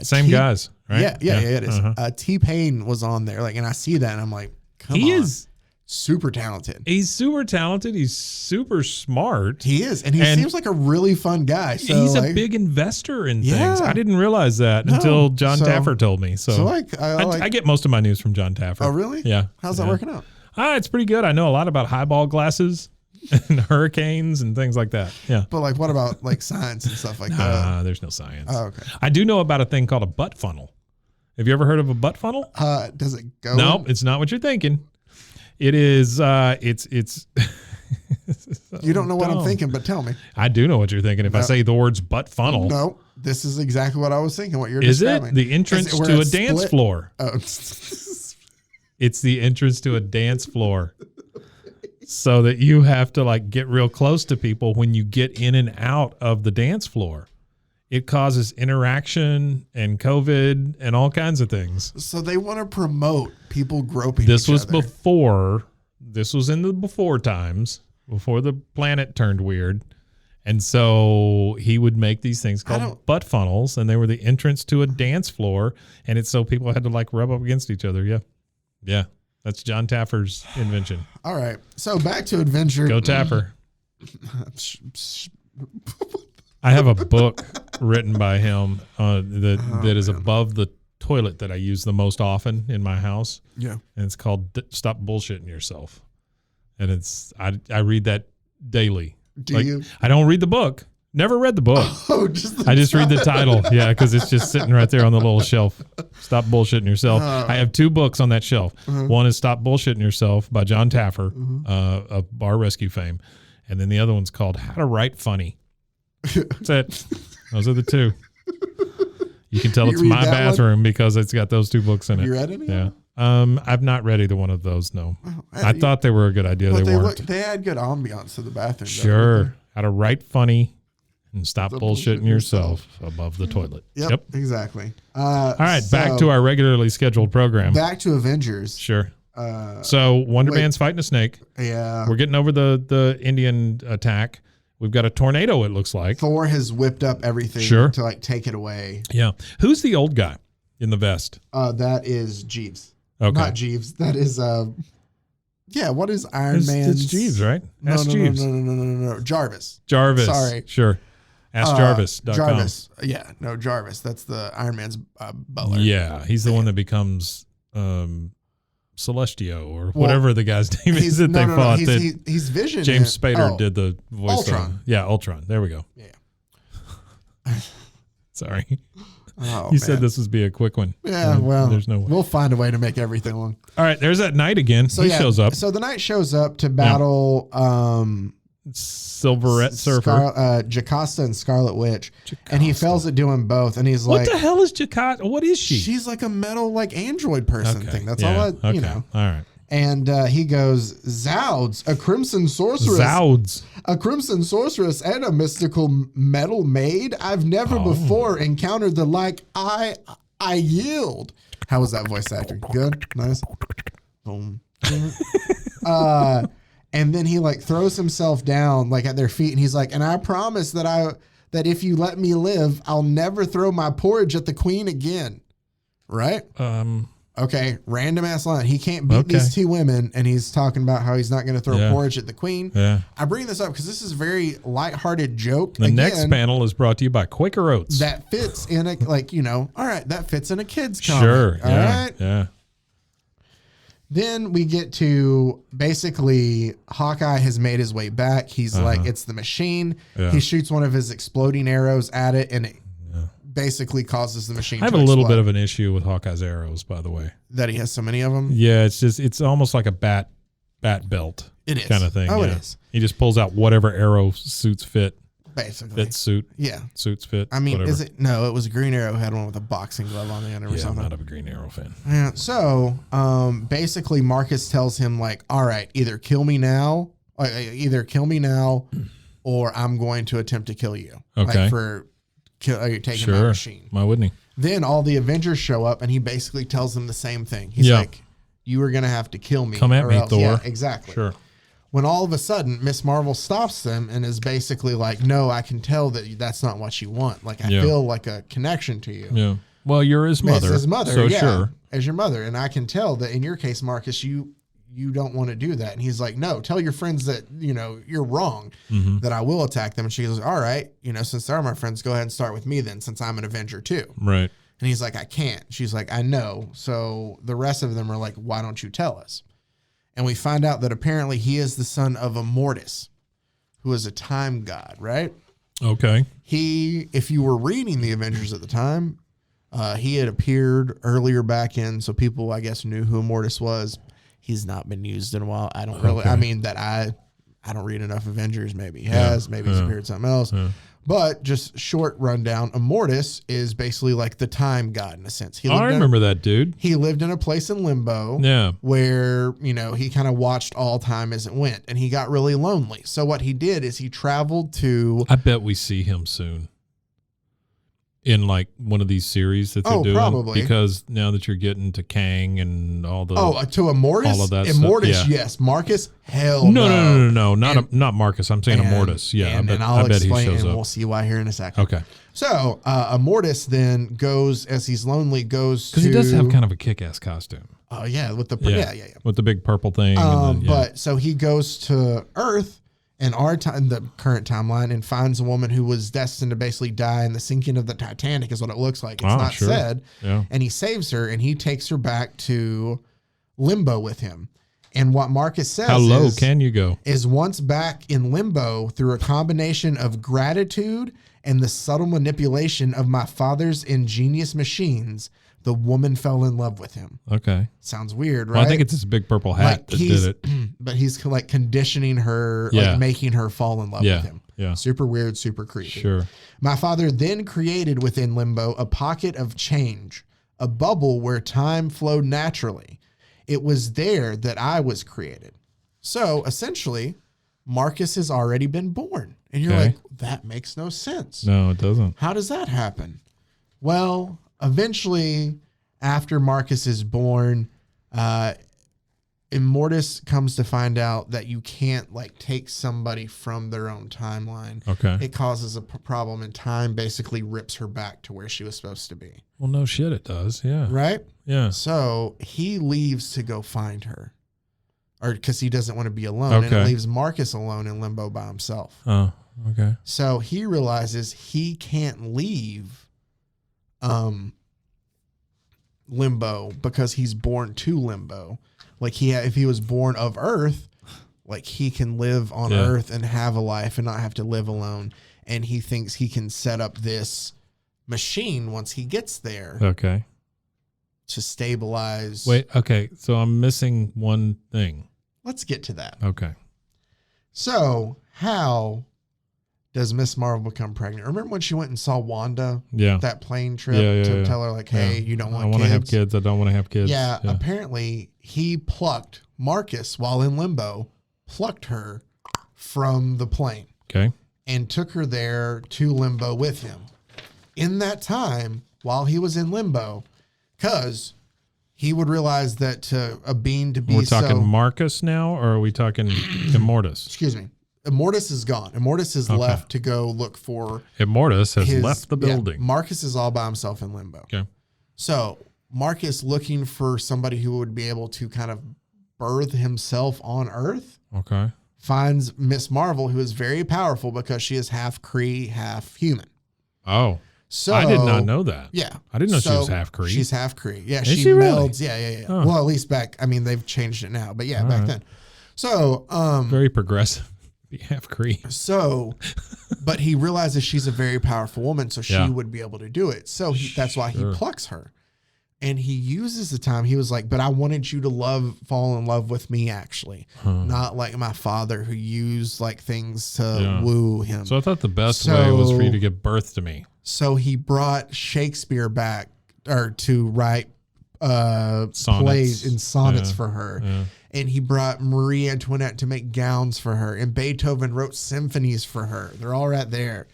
same guys, right? Yeah, it is. T-Pain was on there, like, and I see that, and I'm like, he is super talented. He's super talented. He's super smart. He is. And he seems like a really fun guy. So he's a big investor in things. I didn't realize that until John Tafford told me. So I get most of my news from John Tafford. Oh, really? Yeah. How's that working out? It's pretty good. I know a lot about highball glasses and hurricanes and things like that. Yeah. But like, what about like science and stuff like that? There's no science. Oh, okay. I do know about a thing called a butt funnel. Have you ever heard of a butt funnel? Does it go? No, it's not what you're thinking. It is, it's. You don't know what I'm thinking, but tell me. I do know what you're thinking. If I say the words butt funnel. No, this is exactly what I was thinking, what you're describing. describing. Is it the entrance to a dance floor? Oh. It's the entrance to a dance floor. So that you have to like get real close to people when you get in and out of the dance floor. It causes interaction and COVID and all kinds of things. So they want to promote people groping This each was other. before. This was in the before times, before the planet turned weird. And so he would make these things called butt funnels, and they were the entrance to a dance floor. And it's so people had to like rub up against each other. Yeah. Yeah. That's John Taffer's invention. All right. So back to Adventure. Go Taffer. I have a book written by him that is above the toilet that I use the most often in my house. Yeah. And it's called Stop Bullshitting Yourself. And it's I read that daily. Do you? I don't read the book. Never read the book. Oh, just I just read the title. Yeah, because it's just sitting right there on the little shelf. Stop Bullshitting Yourself. I have 2 books on that shelf. One is Stop Bullshitting Yourself by John Taffer of Bar Rescue fame. And then the other one's called How to Write Funny. That's it. Those are the 2. You can tell it's my bathroom because it's got those 2 books in it. You read any? Yeah. I've not read either one of those, no. I thought they were a good idea. They weren't. They had good ambiance to the bathroom. Sure. How to Write Funny. And stop bullshitting yourself above the toilet. Yep. Exactly. All right, back to our regularly scheduled program. Back to Avengers. Sure. So Wonder Man's fighting a snake. Yeah. We're getting over the Indian attack. We've got a tornado, it looks like. Thor has whipped up everything to like take it away. Yeah. Who's the old guy in the vest? That is Jeeves. Okay. Not Jeeves. That is what is Iron Man? It's Jeeves, right? That's Jeeves. No. Jarvis. Sorry. Sure. AskJarvis.com. Jarvis. Yeah, no, Jarvis. That's the Iron Man's butler. Yeah, he's the one that becomes Celestio or whatever the guy's name is that they fought. He's Vision. James Spader did the voice. Ultron. Ultron. There we go. Yeah. Sorry. Oh, you said this would be a quick one. Yeah, well, there's no way. We'll find a way to make everything long. All right, there's that knight again. He shows up. So the knight shows up to battle Silverette Surfer, Jocasta and Scarlet Witch, and he fails at doing both. And he's like, "What the hell is Jocasta? What is she? She's like a metal, like android person thing. That's all. You know. All right. And he goes, "Zouds, a crimson sorceress, a crimson sorceress, and a mystical metal maid. I've never before encountered the like. I yield." How was that voice acting? Good, nice. Boom. And then he like throws himself down like at their feet, and he's like, "And I promise that if you let me live, I'll never throw my porridge at the queen again." Right? Okay, random ass line. He can't beat these 2 women, and he's talking about how he's not going to throw porridge at the queen. Yeah. I bring this up because this is a very lighthearted joke. The next panel is brought to you by Quaker Oats. That fits in a all right, that fits in a kid's comic. Sure. All right. Yeah. Then we get to basically Hawkeye has made his way back. He's like, it's the machine. Yeah. He shoots one of his exploding arrows at it, and it basically causes the machine I have to a little explode. bit of an issue with Hawkeye's arrows, by the way. That he has so many of them? Yeah, it's almost like a bat belt. It is. Kind of thing. Oh, it is. He just pulls out whatever arrow suits fit. Basically. Yeah. Suits fit. I mean, whatever. is it? No, it was Green Arrow had one with a boxing glove on the end or something. I'm not a Green Arrow fan. Yeah. So basically, Marcus tells him like, "All right, either kill me now, or I'm going to attempt to kill you." Okay. Like for taking my machine. Why wouldn't he? Then all the Avengers show up, and he basically tells them the same thing. He's like, "You are going to have to kill me. Come at me, else." Thor. Yeah, exactly. Sure. When all of a sudden Miss Marvel stops them and is basically like, "No, I can tell that that's not what you want. Like I feel like a connection to you." Yeah. Well, you're his mother. As his mother, so sure. As your mother, and I can tell that in your case, Marcus, you don't want to do that. And he's like, "No, tell your friends that you're wrong. That I will attack them." And she goes, "All right, since they're my friends, go ahead and start with me then, since I'm an Avenger too." Right. And he's like, "I can't." She's like, "I know." So the rest of them are like, "Why don't you tell us?" And we find out that apparently he is the son of Immortus, who is a time god, right? Okay. If you were reading the Avengers at the time, he had appeared earlier back in, so people, I guess, knew who Immortus was. He's not been used in a while. I don't really, I mean, that I I don't read enough Avengers. Maybe he has. Maybe he's appeared something else. But just short rundown, Immortus is basically like the time god in a sense. I remember that dude. He lived in a place in limbo where, he kind of watched all time as it went, and he got really lonely. So what he did is he traveled to... I bet we see him soon in like one of these series that they're doing. Probably. Because now that you're getting to Kang and all the... to Immortus? All of that Immortus, stuff. Yes. Marcus, hell no. Not Marcus. I'm saying Immortus. Yeah, I bet he shows up. We'll see why here in a second. Okay. So Immortus then goes, as he's lonely, goes to... Because he does have kind of a kick-ass costume. Oh, yeah. With the With the big purple thing. But so he goes to Earth in the current timeline, and finds a woman who was destined to basically die in the sinking of the Titanic, is what it looks like. It's not said. Yeah. And he saves her, and he takes her back to limbo with him. And what Marcus says how low can you go? Is once back in limbo, through a combination of gratitude and the subtle manipulation of my father's ingenious machines, the woman fell in love with him. Okay. Sounds weird, right? Well, I think it's this big purple hat that did it. But he's like conditioning her, like making her fall in love with him. Yeah. Super weird, super creepy. Sure. My father then created within limbo a pocket of change, a bubble where time flowed naturally. It was there that I was created. So essentially, Marcus has already been born. And you're like, that makes no sense. No, it doesn't. How does that happen? Well, eventually, after Marcus is born, Immortus comes to find out that you can't like take somebody from their own timeline. Okay. It causes a problem, and time basically rips her back to where she was supposed to be. Well, no shit, it does. Yeah. Right? Yeah. So he leaves to go find her, or because he doesn't want to be alone, and it leaves Marcus alone in limbo by himself. Oh, okay. So he realizes he can't leave limbo because he's born to limbo. Like if he was born of Earth, like he can live on Earth and have a life and not have to live alone. And he thinks he can set up this machine once he gets there. Okay. To stabilize. Wait. Okay. So I'm missing one thing. Let's get to that. Okay. So how does Miss Marvel become pregnant? Remember when she went and saw Wanda? Yeah. That plane trip to tell her like, hey, you don't want kids. I want to have kids. I don't want to have kids. Yeah. Apparently he plucked Marcus while in limbo, plucked her from the plane. Okay. And took her there to limbo with him. In that time, while he was in limbo, because he would realize that a being to be We're talking Marcus now, or are we talking Immortus? Excuse me. Immortus is gone. Immortus is left to go look for... Immortus has left the building. Yeah, Marcus is all by himself in limbo. Okay. So Marcus looking for somebody who would be able to kind of birth himself on Earth. Okay. Finds Miss Marvel, who is very powerful because she is half Kree, half human. Oh. So I did not know that. Yeah. I didn't know she was half Kree. She's half Kree. Yeah. Is she Really? melds. Yeah. Huh. Well, at least back, I mean, they've changed it now, but yeah, back then. So, very progressive. Be half Kree. So, but he realizes she's a very powerful woman, so she would be able to do it. So that's why he plucks her. And he uses the time. He was like, but I wanted you to fall in love with me, actually. Not like my father who used like things to woo him. So I thought the best way was for you to give birth to me. So he brought Shakespeare back to write plays and sonnets for her. Yeah. And he brought Marie Antoinette to make gowns for her. And Beethoven wrote symphonies for her. They're all right there.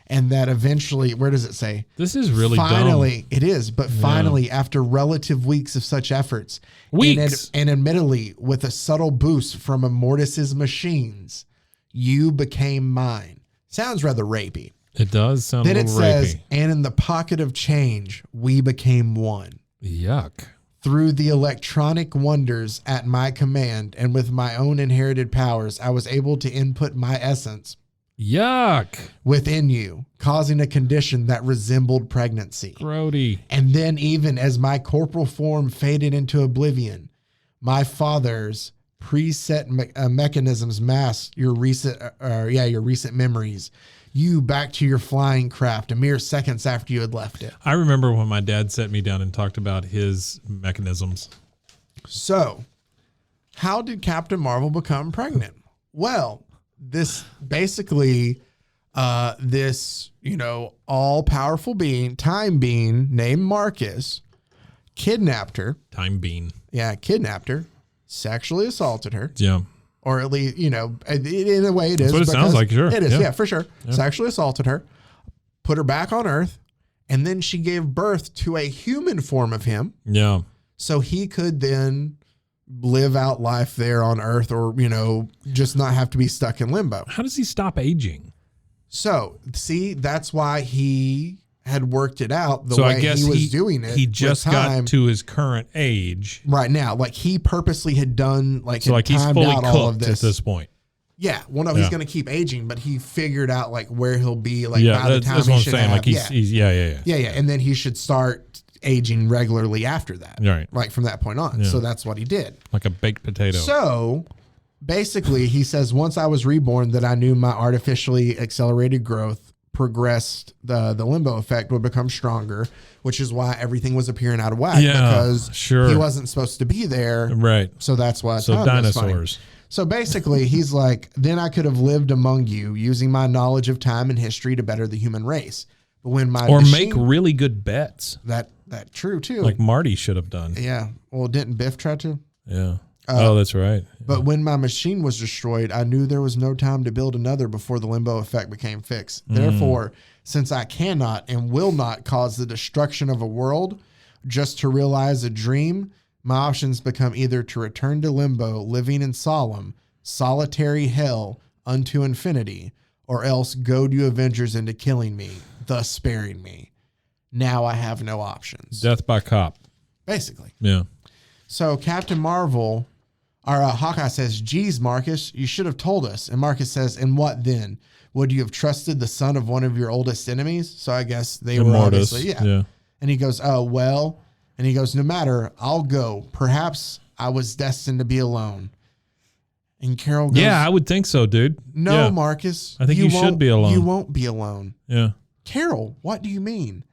And that eventually, where does it say? This is really finally, dumb. It is, but finally, after relative weeks of such efforts, and admittedly with a subtle boost from Immortus's machines, you became mine. Sounds rather rapey. It does sound a little rapey. Then it says, and in the pocket of change, we became one. Yuck. Through the electronic wonders at my command and with my own inherited powers, I was able to input my essence. Yuck. Within you, causing a condition that resembled pregnancy. Grody. And then even as my corporal form faded into oblivion, my father's preset mechanisms masked your recent memories. You back to your flying craft a mere seconds after you had left it. I remember when my dad sat me down and talked about his mechanisms. So, how did Captain Marvel become pregnant? Well, this basically, this, all powerful being, time being named Marcus, kidnapped her. Time being. Yeah. Kidnapped her, sexually assaulted her. Yeah. Or at least, in a way it is. That's what it sounds like. Sure. It is. Yeah, for sure. Yeah. Sexually assaulted her, put her back on Earth. And then she gave birth to a human form of him. Yeah. So he could then live out life there on Earth or, just not have to be stuck in limbo. How does he stop aging? So, see, that's why he had worked it out the way I guess he was doing it. He just got to his current age. Right now. Like he purposely had done, like, so like he's fully out all of cooked at this point. Yeah. Well, no, he's going to keep aging, but he figured out like where he'll be like by the time that's he what I'm should saying. have. Like he's yeah. And then he should start aging regularly after that. Right. Like from that point on. Yeah. So that's what he did. Like a baked potato. So basically he says, once I was reborn that I knew my artificially accelerated growth progressed, the limbo effect would become stronger, which is why everything was appearing out of whack because he wasn't supposed to be there. Right. So that's why. So dinosaurs. So basically, he's like, then I could have lived among you using my knowledge of time and history to better the human race. But when my make really good bets. That true too. Like Marty should have done. Yeah. Well, didn't Biff try to? Yeah. That's right. But when my machine was destroyed, I knew there was no time to build another before the limbo effect became fixed. Therefore, since I cannot and will not cause the destruction of a world just to realize a dream, my options become either to return to limbo, living in solemn, solitary hell unto infinity, or else goad you Avengers into killing me, thus sparing me. Now I have no options. Death by cop. Basically. Yeah. So Captain Marvel, or Hawkeye says, geez, Marcus, you should have told us. And Marcus says, and what then? Would you have trusted the son of one of your oldest enemies? So I guess they were obviously, yeah. And he goes, oh, well. And he goes, no matter, I'll go. Perhaps I was destined to be alone. And Carol goes, yeah, I would think so, dude. No, Marcus. I think you should be alone. You won't be alone. Yeah. Carol, what do you mean?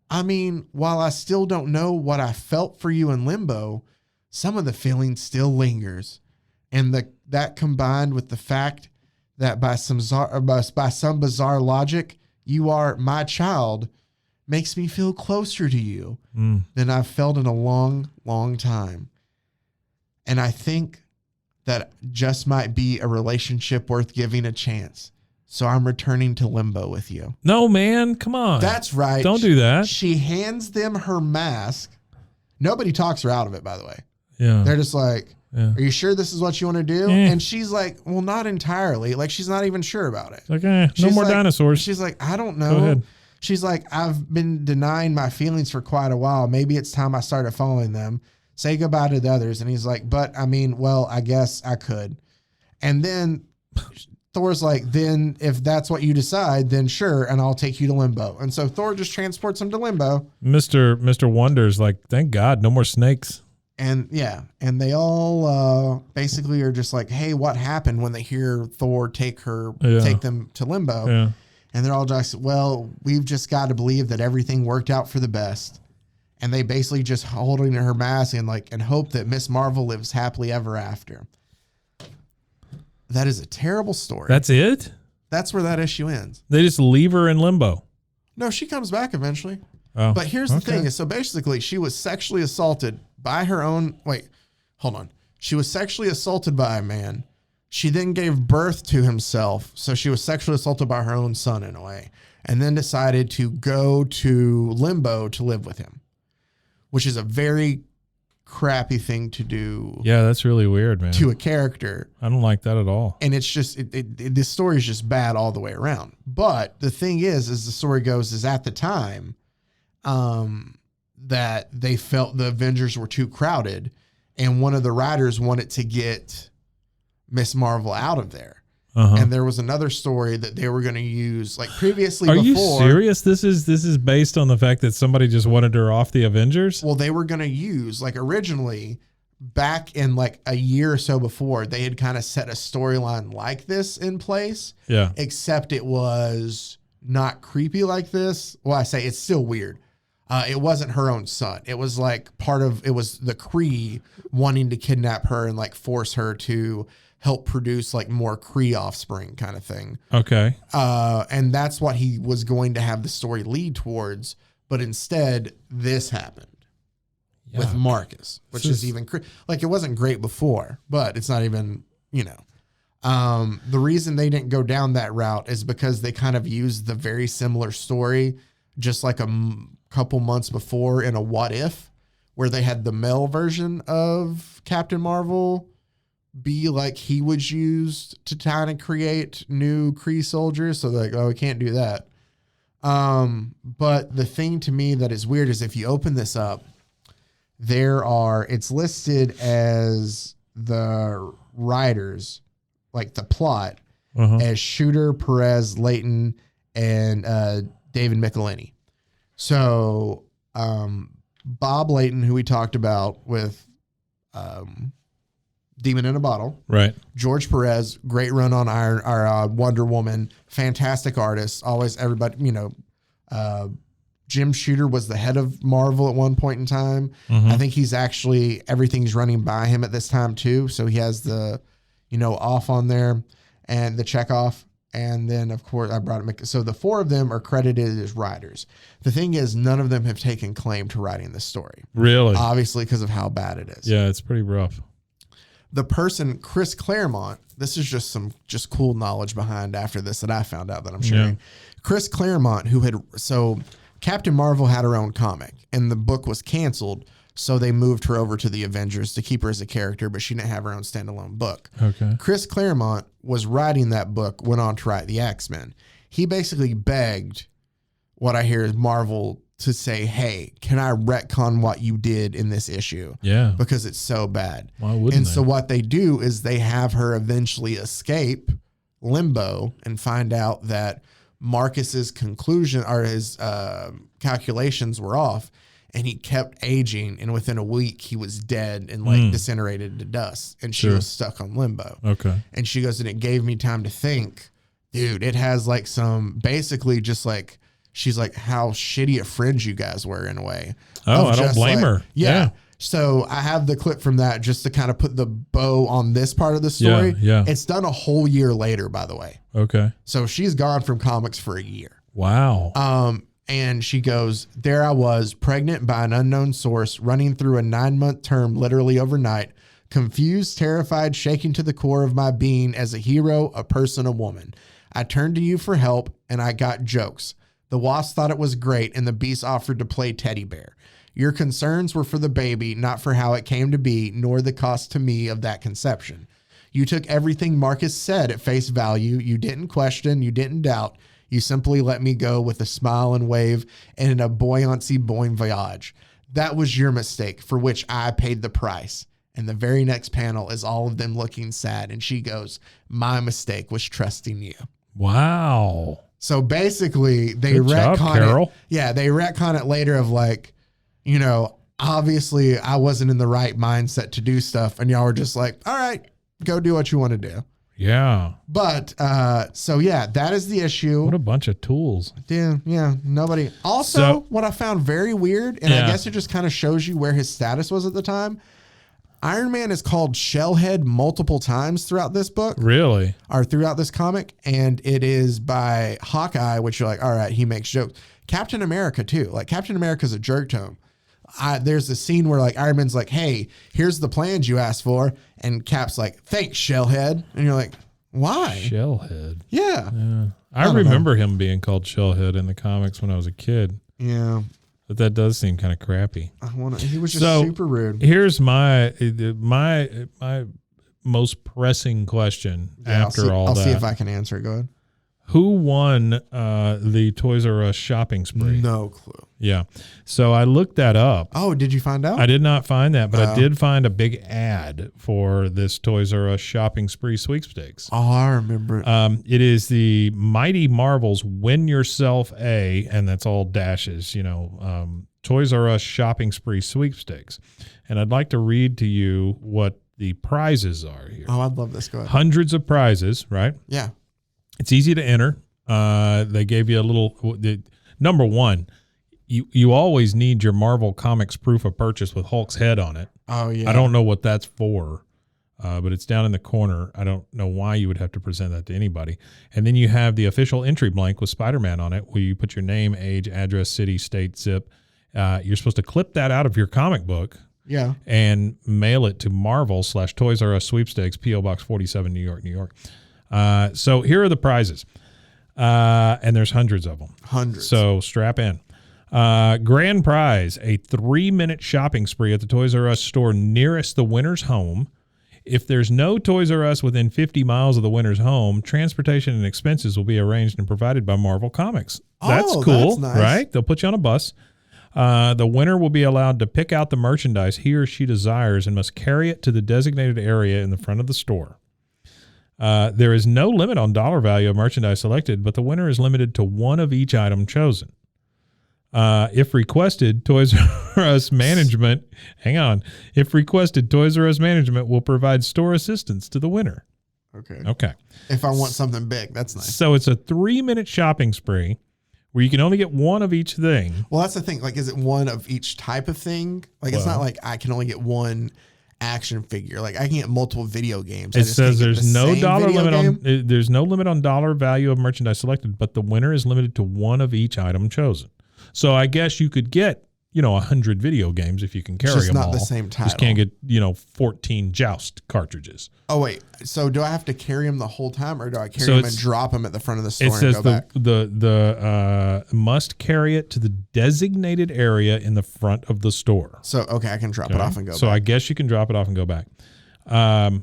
I mean, while I still don't know what I felt for you in limbo, some of the feeling still lingers. And that combined with the fact that by some bizarre logic, you are my child, makes me feel closer to you than I've felt in a long, long time. And I think that just might be a relationship worth giving a chance. So I'm returning to limbo with you. No, man. Come on. That's right. Don't do that. She hands them her mask. Nobody talks her out of it, by the way. Yeah. They're just like, are you sure this is what you want to do? Yeah. And she's like, well, not entirely. Like, she's not even sure about it. Like, no more dinosaurs. She's like, I don't know. Go ahead. She's like, I've been denying my feelings for quite a while. Maybe it's time I started following them. Say goodbye to the others. And he's like, but I mean, well, I guess I could. And then Thor's like, then if that's what you decide, then sure. And I'll take you to limbo. And so Thor just transports him to limbo. Mr. Wonder's like, thank God, no more snakes. And yeah. And they all basically are just like, hey, what happened when they hear Thor take them to limbo? Yeah. And they're all just, well, we've just got to believe that everything worked out for the best. And they basically just holding her mask and hope that Miss Marvel lives happily ever after. That is a terrible story. That's it? That's where that issue ends. They just leave her in limbo. No, she comes back eventually. Oh, but here's the thing. So basically, she was sexually assaulted by her own... Wait, hold on. She was sexually assaulted by a man. She then gave birth to himself. So she was sexually assaulted by her own son in a way. And then decided to go to limbo to live with him. Which is a very crappy thing to do. Yeah, that's really weird, man. To a character. I don't like that at all. And it's just, this story is just bad all the way around. But the thing is, as the story goes, is at the time that they felt the Avengers were too crowded. And one of the writers wanted to get Miss Marvel out of there. And there was another story that they were going to use like previously. Are you serious? This is based on the fact that somebody just wanted her off the Avengers? Well, they were going to use like originally back in like a year or so before they had kind of set a storyline like this in place. Yeah. Except it was not creepy like this. Well, I say it's still weird. It wasn't her own son. It was like it was the Kree wanting to kidnap her and like force her to help produce like more Kree offspring kind of thing. Okay. And that's what he was going to have the story lead towards. But instead, this happened with Marcus, which is even like it wasn't great before, but it's not even, you know. The reason they didn't go down that route is because they kind of used the very similar story just like a couple months before in a What If, where they had the male version of Captain Marvel be like he was used to kind of create new Kree soldiers. So they're like, oh, we can't do that. But the thing to me that is weird is if you open this up, it's listed as the writers, like the plot, as Shooter, Perez, Layton, and David Michelini. So Bob Layton, who we talked about with Demon in a Bottle, right? George Perez, great run on Wonder Woman, fantastic artist. Always everybody, you know. Jim Shooter was the head of Marvel at one point in time. I think he's actually, everything's running by him at this time too. So he has the, you know, off on there and the check off. And then of course I brought it. So the four of them are credited as writers. The thing is, none of them have taken claim to writing this story. Really? Obviously because of how bad it is. Yeah, it's pretty rough. The person, Chris Claremont, this is just some cool knowledge behind after this that I found out that I'm sharing. Yeah. Chris Claremont, so Captain Marvel had her own comic and the book was canceled. So they moved her over to the Avengers to keep her as a character, but she didn't have her own standalone book. Okay. Chris Claremont was writing that book, went on to write the X-Men. He basically begged what I hear is Marvel to say, hey, can I retcon what you did in this issue? Yeah. Because it's so bad. Why wouldn't and they? So what they do is they have her eventually escape limbo and find out that Marcus's conclusion or his calculations were off, and he kept aging, and within a week he was dead and like disintegrated to dust, and she was stuck on limbo. Okay. And she goes, and it gave me time to think, dude, it has like some basically just like, she's like how shitty of friends you guys were in a way. Oh, I don't blame her. Yeah. So I have the clip from that just to kind of put the bow on this part of the story. Yeah. It's done a whole year later, by the way. Okay. So she's gone from comics for a year. Wow. And she goes, there I was, pregnant by an unknown source, running through a 9-month term literally overnight, confused, terrified, shaking to the core of my being as a hero, a person, a woman. I turned to you for help, and I got jokes. The Wasp thought it was great, and the Beast offered to play teddy bear. Your concerns were for the baby, not for how it came to be, nor the cost to me of that conception. You took everything Marcus said at face value. You didn't question. You didn't doubt. You simply let me go with a smile and wave and a buoyancy bon voyage. That was your mistake, for which I paid the price. And the very next panel is all of them looking sad. And she goes, my mistake was trusting you. Wow. So basically they Good job, retcon Carol. it. Yeah, they retcon it later of like, you know, obviously I wasn't in the right mindset to do stuff. And y'all were just like, all right, go do what you want to do. Yeah. But so yeah, that is the issue. What a bunch of tools. Yeah, nobody. Also, what I found very weird, and I guess it just kind of shows you where his status was at the time. Iron Man is called Shellhead multiple times throughout this book. Really? Or throughout this comic, and it is by Hawkeye, which you're like, all right, he makes jokes. Captain America too. Like Captain America's a jerk to him. There's a scene where like Iron Man's like, hey, here's the plans you asked for. And Cap's like, thanks, Shellhead. And you're like, why? Shellhead. Yeah. I remember him being called Shellhead in the comics when I was a kid. Yeah. But that does seem kind of crappy. He was just super rude. Here's my most pressing question after all that. I'll see if I can answer it. Go ahead. Who won the Toys R Us shopping spree? No clue. Yeah. So I looked that up. Oh, did you find out? I did not find that, but I did find a big ad for this Toys R Us shopping spree sweepstakes. Oh, I remember it. It is the Mighty Marvel's Win Yourself a, and that's all dashes, Toys R Us shopping spree sweepstakes. And I'd like to read to you what the prizes are here. Oh, I'd love this. Go ahead. Hundreds of prizes, right? Yeah. It's easy to enter. They gave you a little. Number one, you always need your Marvel Comics proof of purchase with Hulk's head on it. Oh yeah. I don't know what that's for. but it's down in the corner. I don't know why you would have to present that to anybody. And then you have the official entry blank with Spider-Man on it, where you put your name, age, address, city, state, zip. You're supposed to clip that out of your comic book. Yeah. And mail it to Marvel/Toys R Us Sweepstakes, P.O. Box 47, New York, New York. So here are the prizes. And there's hundreds of them. Hundreds. So strap in. Grand prize, a 3-minute shopping spree at the Toys R Us store nearest the winner's home. If there's no Toys R Us within 50 miles of the winner's home, transportation and expenses will be arranged and provided by Marvel Comics. That's cool, that's nice. Right? They'll put you on a bus. The winner will be allowed to pick out the merchandise he or she desires and must carry it to the designated area in the front of the store. There is no limit on dollar value of merchandise selected, but the winner is limited to one of each item chosen. If requested, Toys R Us management, If requested, Toys R Us management will provide store assistance to the winner. Okay. If I want something big, that's nice. So it's a 3-minute shopping spree where you can only get one of each thing. Well, that's the thing. Like, is it one of each type of thing? Like, it's not like I can only get one action figure. Like, I can get multiple video games. It says there's no dollar limit there's no limit on dollar value of merchandise selected, but the winner is limited to one of each item chosen. So I guess you could get, 100 video games if you can carry them all. Just not the same title. Just can't get, 14 Joust cartures. Oh, wait. So do I have to carry them the whole time, or do I carry them and drop them at the front of the store and go back? It says the must carry it to the designated area in the front of the store. So, okay, I can drop it off and go back. So I guess you can drop it off and go back. That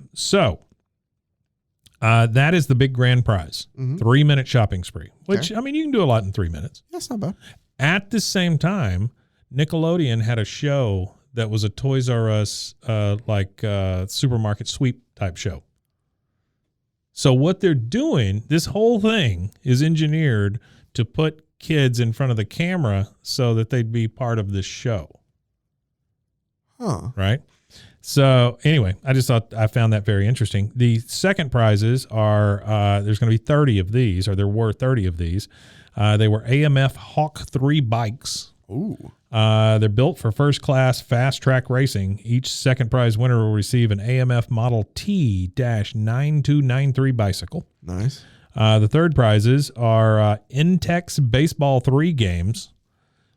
is the big grand prize. 3-minute shopping spree, which, you can do a lot in 3 minutes. That's not bad. At the same time, Nickelodeon had a show that was a Toys R Us supermarket sweep type show. So what they're doing, this whole thing is engineered to put kids in front of the camera so that they'd be part of this show. Huh. Right? So anyway, I found that very interesting. The second prizes are, there's going to be 30 of these, or there were 30 of these. They were AMF Hawk 3 bikes. Ooh. They're built for first class fast track racing. Each second prize winner will receive an AMF Model T-9293 bicycle. Nice. The third prizes are Intex Baseball 3 games.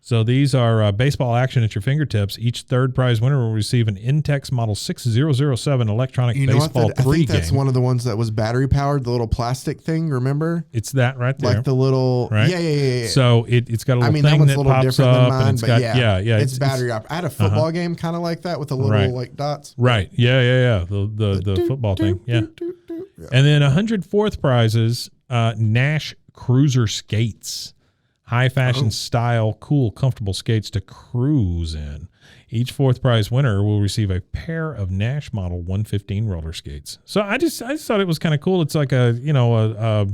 So these are baseball action at your fingertips. Each third prize winner will receive an Intex Model 6007 electronic baseball 3 game. I think that's one of the ones that was battery powered, the little plastic thing, remember? It's that right there. Like the little, right? Yeah. So it's got a little thing that one's that a little pops different up. than mine, and it's but got, yeah. It's battery up. I had a football game kind of like that with the little like dots. Right. Yeah. The football thing. Yeah. And then 104th prizes, Nash Cruiser Skates. High fashion style, cool, comfortable skates to cruise in. Each fourth prize winner will receive a pair of Nash Model 115 roller skates. So I just thought it was kind of cool. It's like a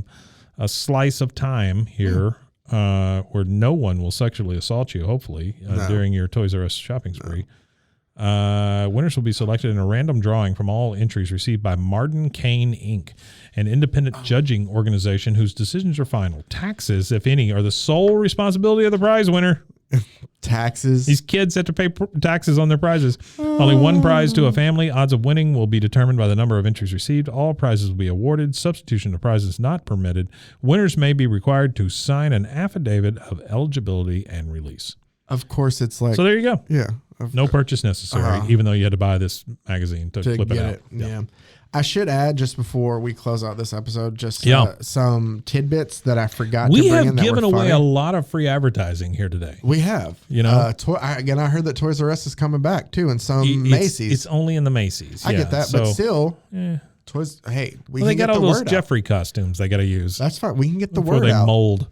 slice of time here where no one will sexually assault you, hopefully, during your Toys R Us shopping spree. Winners will be selected in a random drawing from all entries received by Martin Kane, Inc., an independent judging organization whose decisions are final. Taxes, if any, are the sole responsibility of the prize winner. Taxes. These kids have to pay taxes on their prizes. Only one prize to a family. Odds of winning will be determined by the number of entries received. All prizes will be awarded. Substitution of prizes not permitted. Winners may be required to sign an affidavit of eligibility and release. Of course, it's like... So there you go. Yeah. No purchase necessary, even though you had to buy this magazine to flip it out. Yeah. I should add, just before we close out this episode, some tidbits that I forgot to bring in. We have given away funny. a lot of free advertising here today. We have. I heard that Toys R Us is coming back, too, and some Macy's. It's only in the Macy's. I get that, but still... Toys. Hey, they got all those Jeffrey costumes they got to use. That's fine. We can get the word out. Before they mold.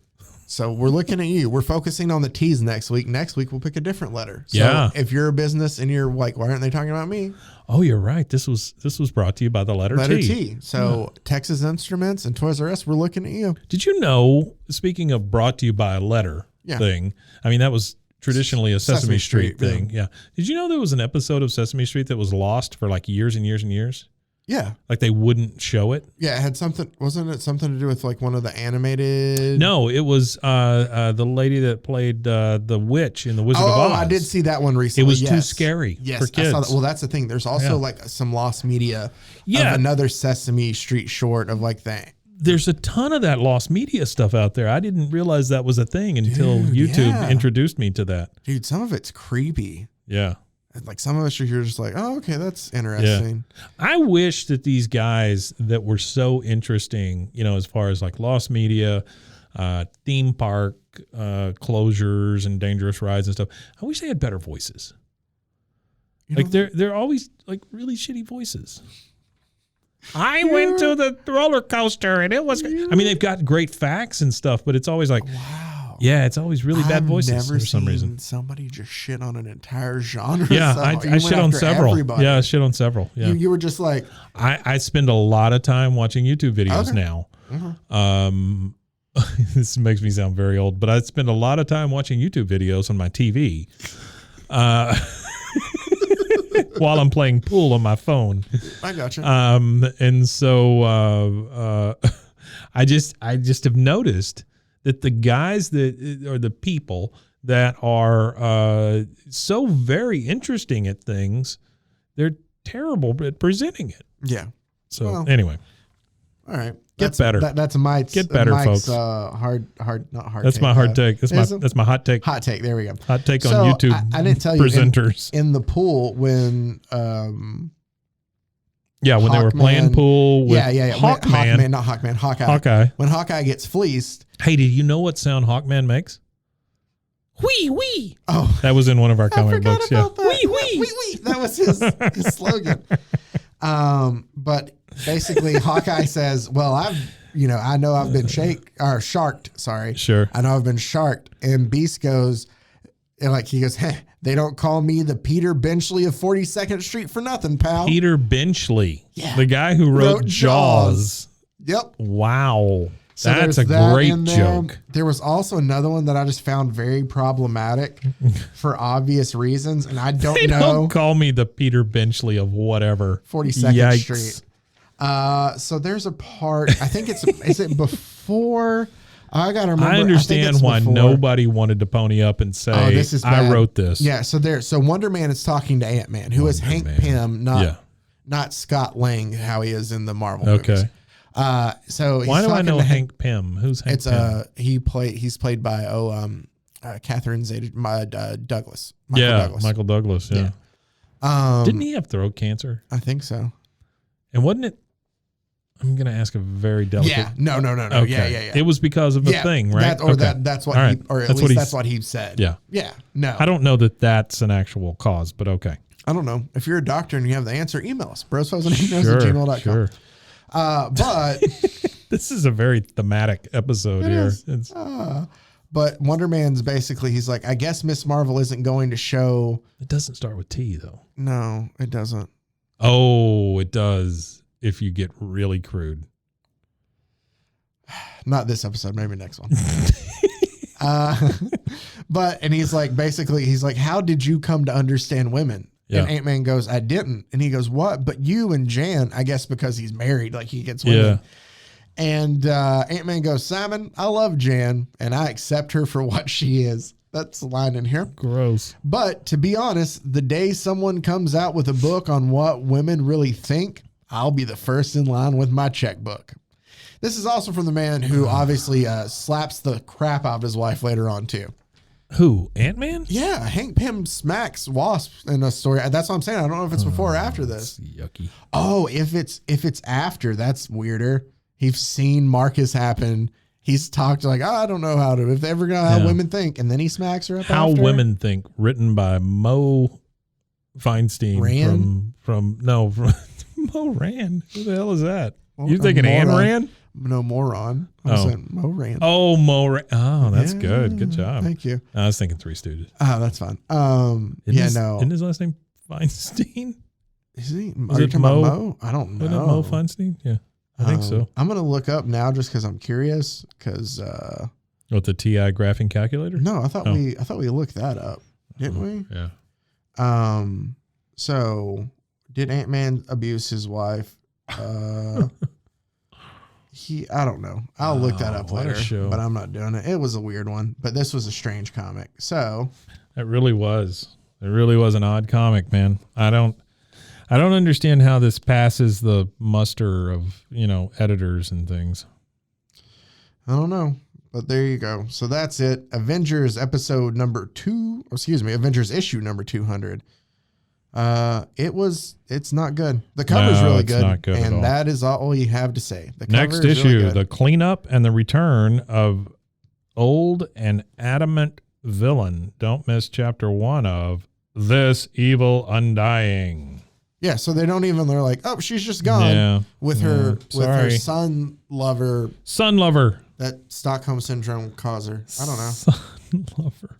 So we're looking at you. We're focusing on the T's next week. Next week, we'll pick a different letter. So if you're a business and you're like, why aren't they talking about me? Oh, you're right. This was brought to you by the letter T. So Texas Instruments and Toys R Us, we're looking at you. Did you know, speaking of brought to you by a letter thing, I mean, that was traditionally a Sesame Street thing. Yeah. Did you know there was an episode of Sesame Street that was lost for like years and years and years? Yeah. Like they wouldn't show it. Yeah, it had something. Wasn't it something to do with like one of the animated? No, it was the lady that played the witch in the Wizard of Oz. Oh, I did see that one recently. It was too scary for kids. I saw that. Well, that's the thing. There's also like some lost media of another Sesame Street short of like that. There's a ton of that lost media stuff out there. I didn't realize that was a thing until YouTube introduced me to that. Dude, some of it's creepy. Yeah. Like some of us are here just like, oh, okay, that's interesting. Yeah. I wish that these guys that were so interesting, as far as like lost media, theme park closures and dangerous rides and stuff, I wish they had better voices. Like they're always like really shitty voices. I went to the roller coaster and it was. I mean, they've got great facts and stuff, but it's always like, wow, yeah, it's always really bad voices for some reason. Somebody just shit on an entire genre. Yeah, I shit on several. Everybody. Yeah, I shit on several. Yeah, you were just like, I spend a lot of time watching YouTube videos now. This makes me sound very old, but I spend a lot of time watching YouTube videos on my TV. While I'm playing pool on my phone. I gotcha. And so I just have noticed that the guys that or the people that are so very interesting at things, they're terrible at presenting it. Yeah. So anyway. All right. Get better. That's Mike's. Get better, Mike's, folks. Not hard. That's take. my hard take. That's my hot take. Hot take. There we go. Hot take on YouTube. I didn't tell you presenters in the pool when. When they were playing pool with Hawkman, not Hawkman, Hawkeye. When Hawkeye gets fleeced. Hey, did you know what sound Hawkman makes? Wee wee. Oh, that was in one of our comic books. Yeah, wee wee wee. That was his slogan. But basically, Hawkeye says, "Well, I know I've been sharked. Sorry, sure. I know I've been sharked." And Beast goes, he goes, "Hey, they don't call me the Peter Benchley of 42nd Street for nothing, pal." Peter Benchley, the guy who wrote Jaws. Yep. Wow. So that's a great joke. There was also another one that I just found very problematic for obvious reasons, and I don't know. Don't call me the Peter Benchley of whatever. 42nd Street. So there's a part. I think is it before? I gotta remember. I understand why nobody wanted to pony up and say, "Oh, this is bad. I wrote this." Yeah. So Wonder Man is talking to Ant-Man, who is Hank Pym, not Scott Lang, how he is in the Marvel movies. So why do I know Hank Pym? Who's Hank Pym? He's played by Catherine Douglas. Michael Douglas. Yeah. Didn't he have throat cancer? I think so. And wasn't it? I'm going to ask a very delicate. Yeah. No. Okay. Yeah. It was because of a thing, right? That's what he, or at least that's what he said. Yeah. Yeah. No. I don't know that that's an actual cause, but okay. I don't know. If you're a doctor and you have the answer, email us. brosfuzandheroes@gmail.com. Sure. But this is a very thematic episode here. But Wonder Man's basically, he's like, I guess Miss Marvel isn't going to show. It doesn't start with T, though. No, it doesn't. Oh, it does. If you get really crude. Not this episode, maybe next one. And he's like, how did you come to understand women? Yeah. And Ant-Man goes, I didn't. And he goes, what? But you and Jan, I guess because he's married, like he gets women. Yeah. And Ant-Man goes, Simon, I love Jan and I accept her for what she is. That's the line in here. Gross. But to be honest, the day someone comes out with a book on what women really think, I'll be the first in line with my checkbook. This is also from the man who obviously slaps the crap out of his wife later on too. Who? Ant-Man? Yeah, Hank Pym smacks Wasp in a story. That's what I'm saying. I don't know if it's before or after this. Yucky. Oh, if it's after, that's weirder. He's seen Marcus happen. He's talked like, I don't know if they ever know how women think, and then he smacks her up. How after. Women Think, written by Mo Feinstein from Mo Rand. Who the hell is that? You thinking Ayn Rand? No, moron. I'm saying Mo Rand. Oh, Mo Rand. Oh, that's good. Good job. Thank you. I was thinking Three Stooges. Oh, that's fine. Isn't his last name Feinstein? Is he? Are you talking about Mo? I don't know. Isn't it Mo Feinstein? Yeah, I think so. I'm going to look up now just because I'm curious. Because what, the TI graphing calculator? No, I thought we looked that up, didn't we? Yeah. So did Ant-Man abuse his wife? I don't know. I'll look that up what a later, show. but I'm not doing it. It was a weird one, but this was a strange comic. So It really was. It really was an odd comic, man. I don't understand how this passes the muster of, editors and things. I don't know, but there you go. So that's it. Avengers issue number 200. It's not good. The cover's really good. Not good and at all. that is all you have to say. The cover Next is issue, really good. the cleanup and the return of old and adamant villain. Don't miss chapter 1 of This Evil Undying. Yeah, so they're like, oh, she's just gone with her son lover. Son lover. That Stockholm syndrome causer. I don't know. Son lover.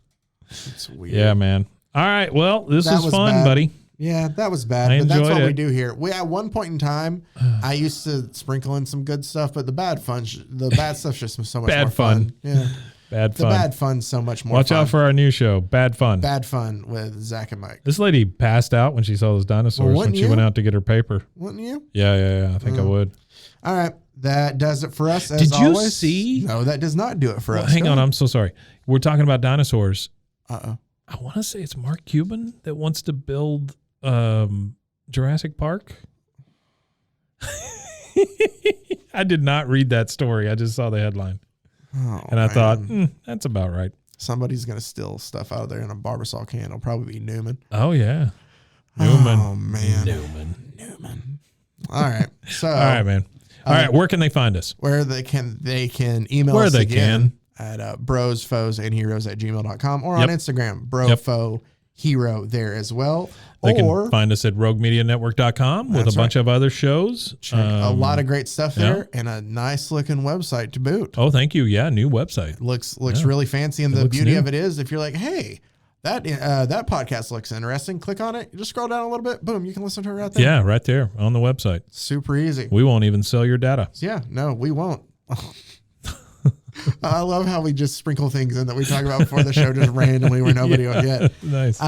It's weird. Yeah, man. All right. Well, this That was was fun, bad. buddy. Yeah, that was bad. I But that's enjoyed what we it. do here. At one point in time, I used to sprinkle in some good stuff, but the bad stuff's just so much Bad more fun. Yeah. Bad The fun. bad fun's so much more Watch fun. out for our new show, Bad Fun. Bad Fun with Zach and Mike. This lady passed out when she saw those dinosaurs when wouldn't she you? went out to get her paper. Wouldn't you? Yeah. I think I would. All right. That does it for us, as Did you always. see? No, that does not do it for us. Hang Go on. ahead. I'm so sorry. We're talking about dinosaurs. Uh-oh. I want to say it's Mark Cuban that wants to build Jurassic Park. I did not read that story. I just saw the headline. Oh, And I man. thought, that's about right. Somebody's going to steal stuff out of there in a Barbasol can. It'll probably be Newman. Oh, yeah. Newman. Oh, man. Newman. All right. So, All right, man. All right. Where can they find us? where they can email Where us they again at bros, foes, and heroes at gmail.com or on Yep. Instagram, bro, Yep. foe, hero there as well. They or can find us at roguemedianetwork.com with a That's bunch of other shows. check a lot of great stuff there yeah. and a nice looking website to boot. Oh, thank you. Yeah, new website. Looks Yeah. really fancy. And It the looks beauty new. of it is if you're like, hey, that podcast looks interesting, click on it. You just scroll down a little bit. Boom. You can listen to it right there. Yeah, right there on the website. Super easy. We won't even sell your data. Yeah, no, we won't. I love how we just sprinkle things in that we talk about before the show just randomly where nobody will get. Nice.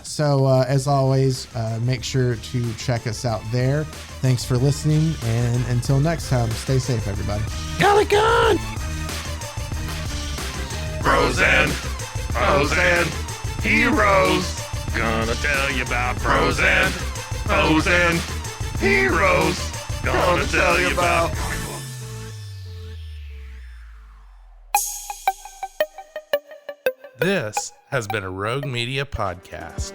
So as always, make sure to check us out there. Thanks for listening. And until next time, stay safe, everybody. Golly God! Bros and heroes. Gonna tell you about bros and heroes. Gonna tell you about. This has been a Rogue Media podcast.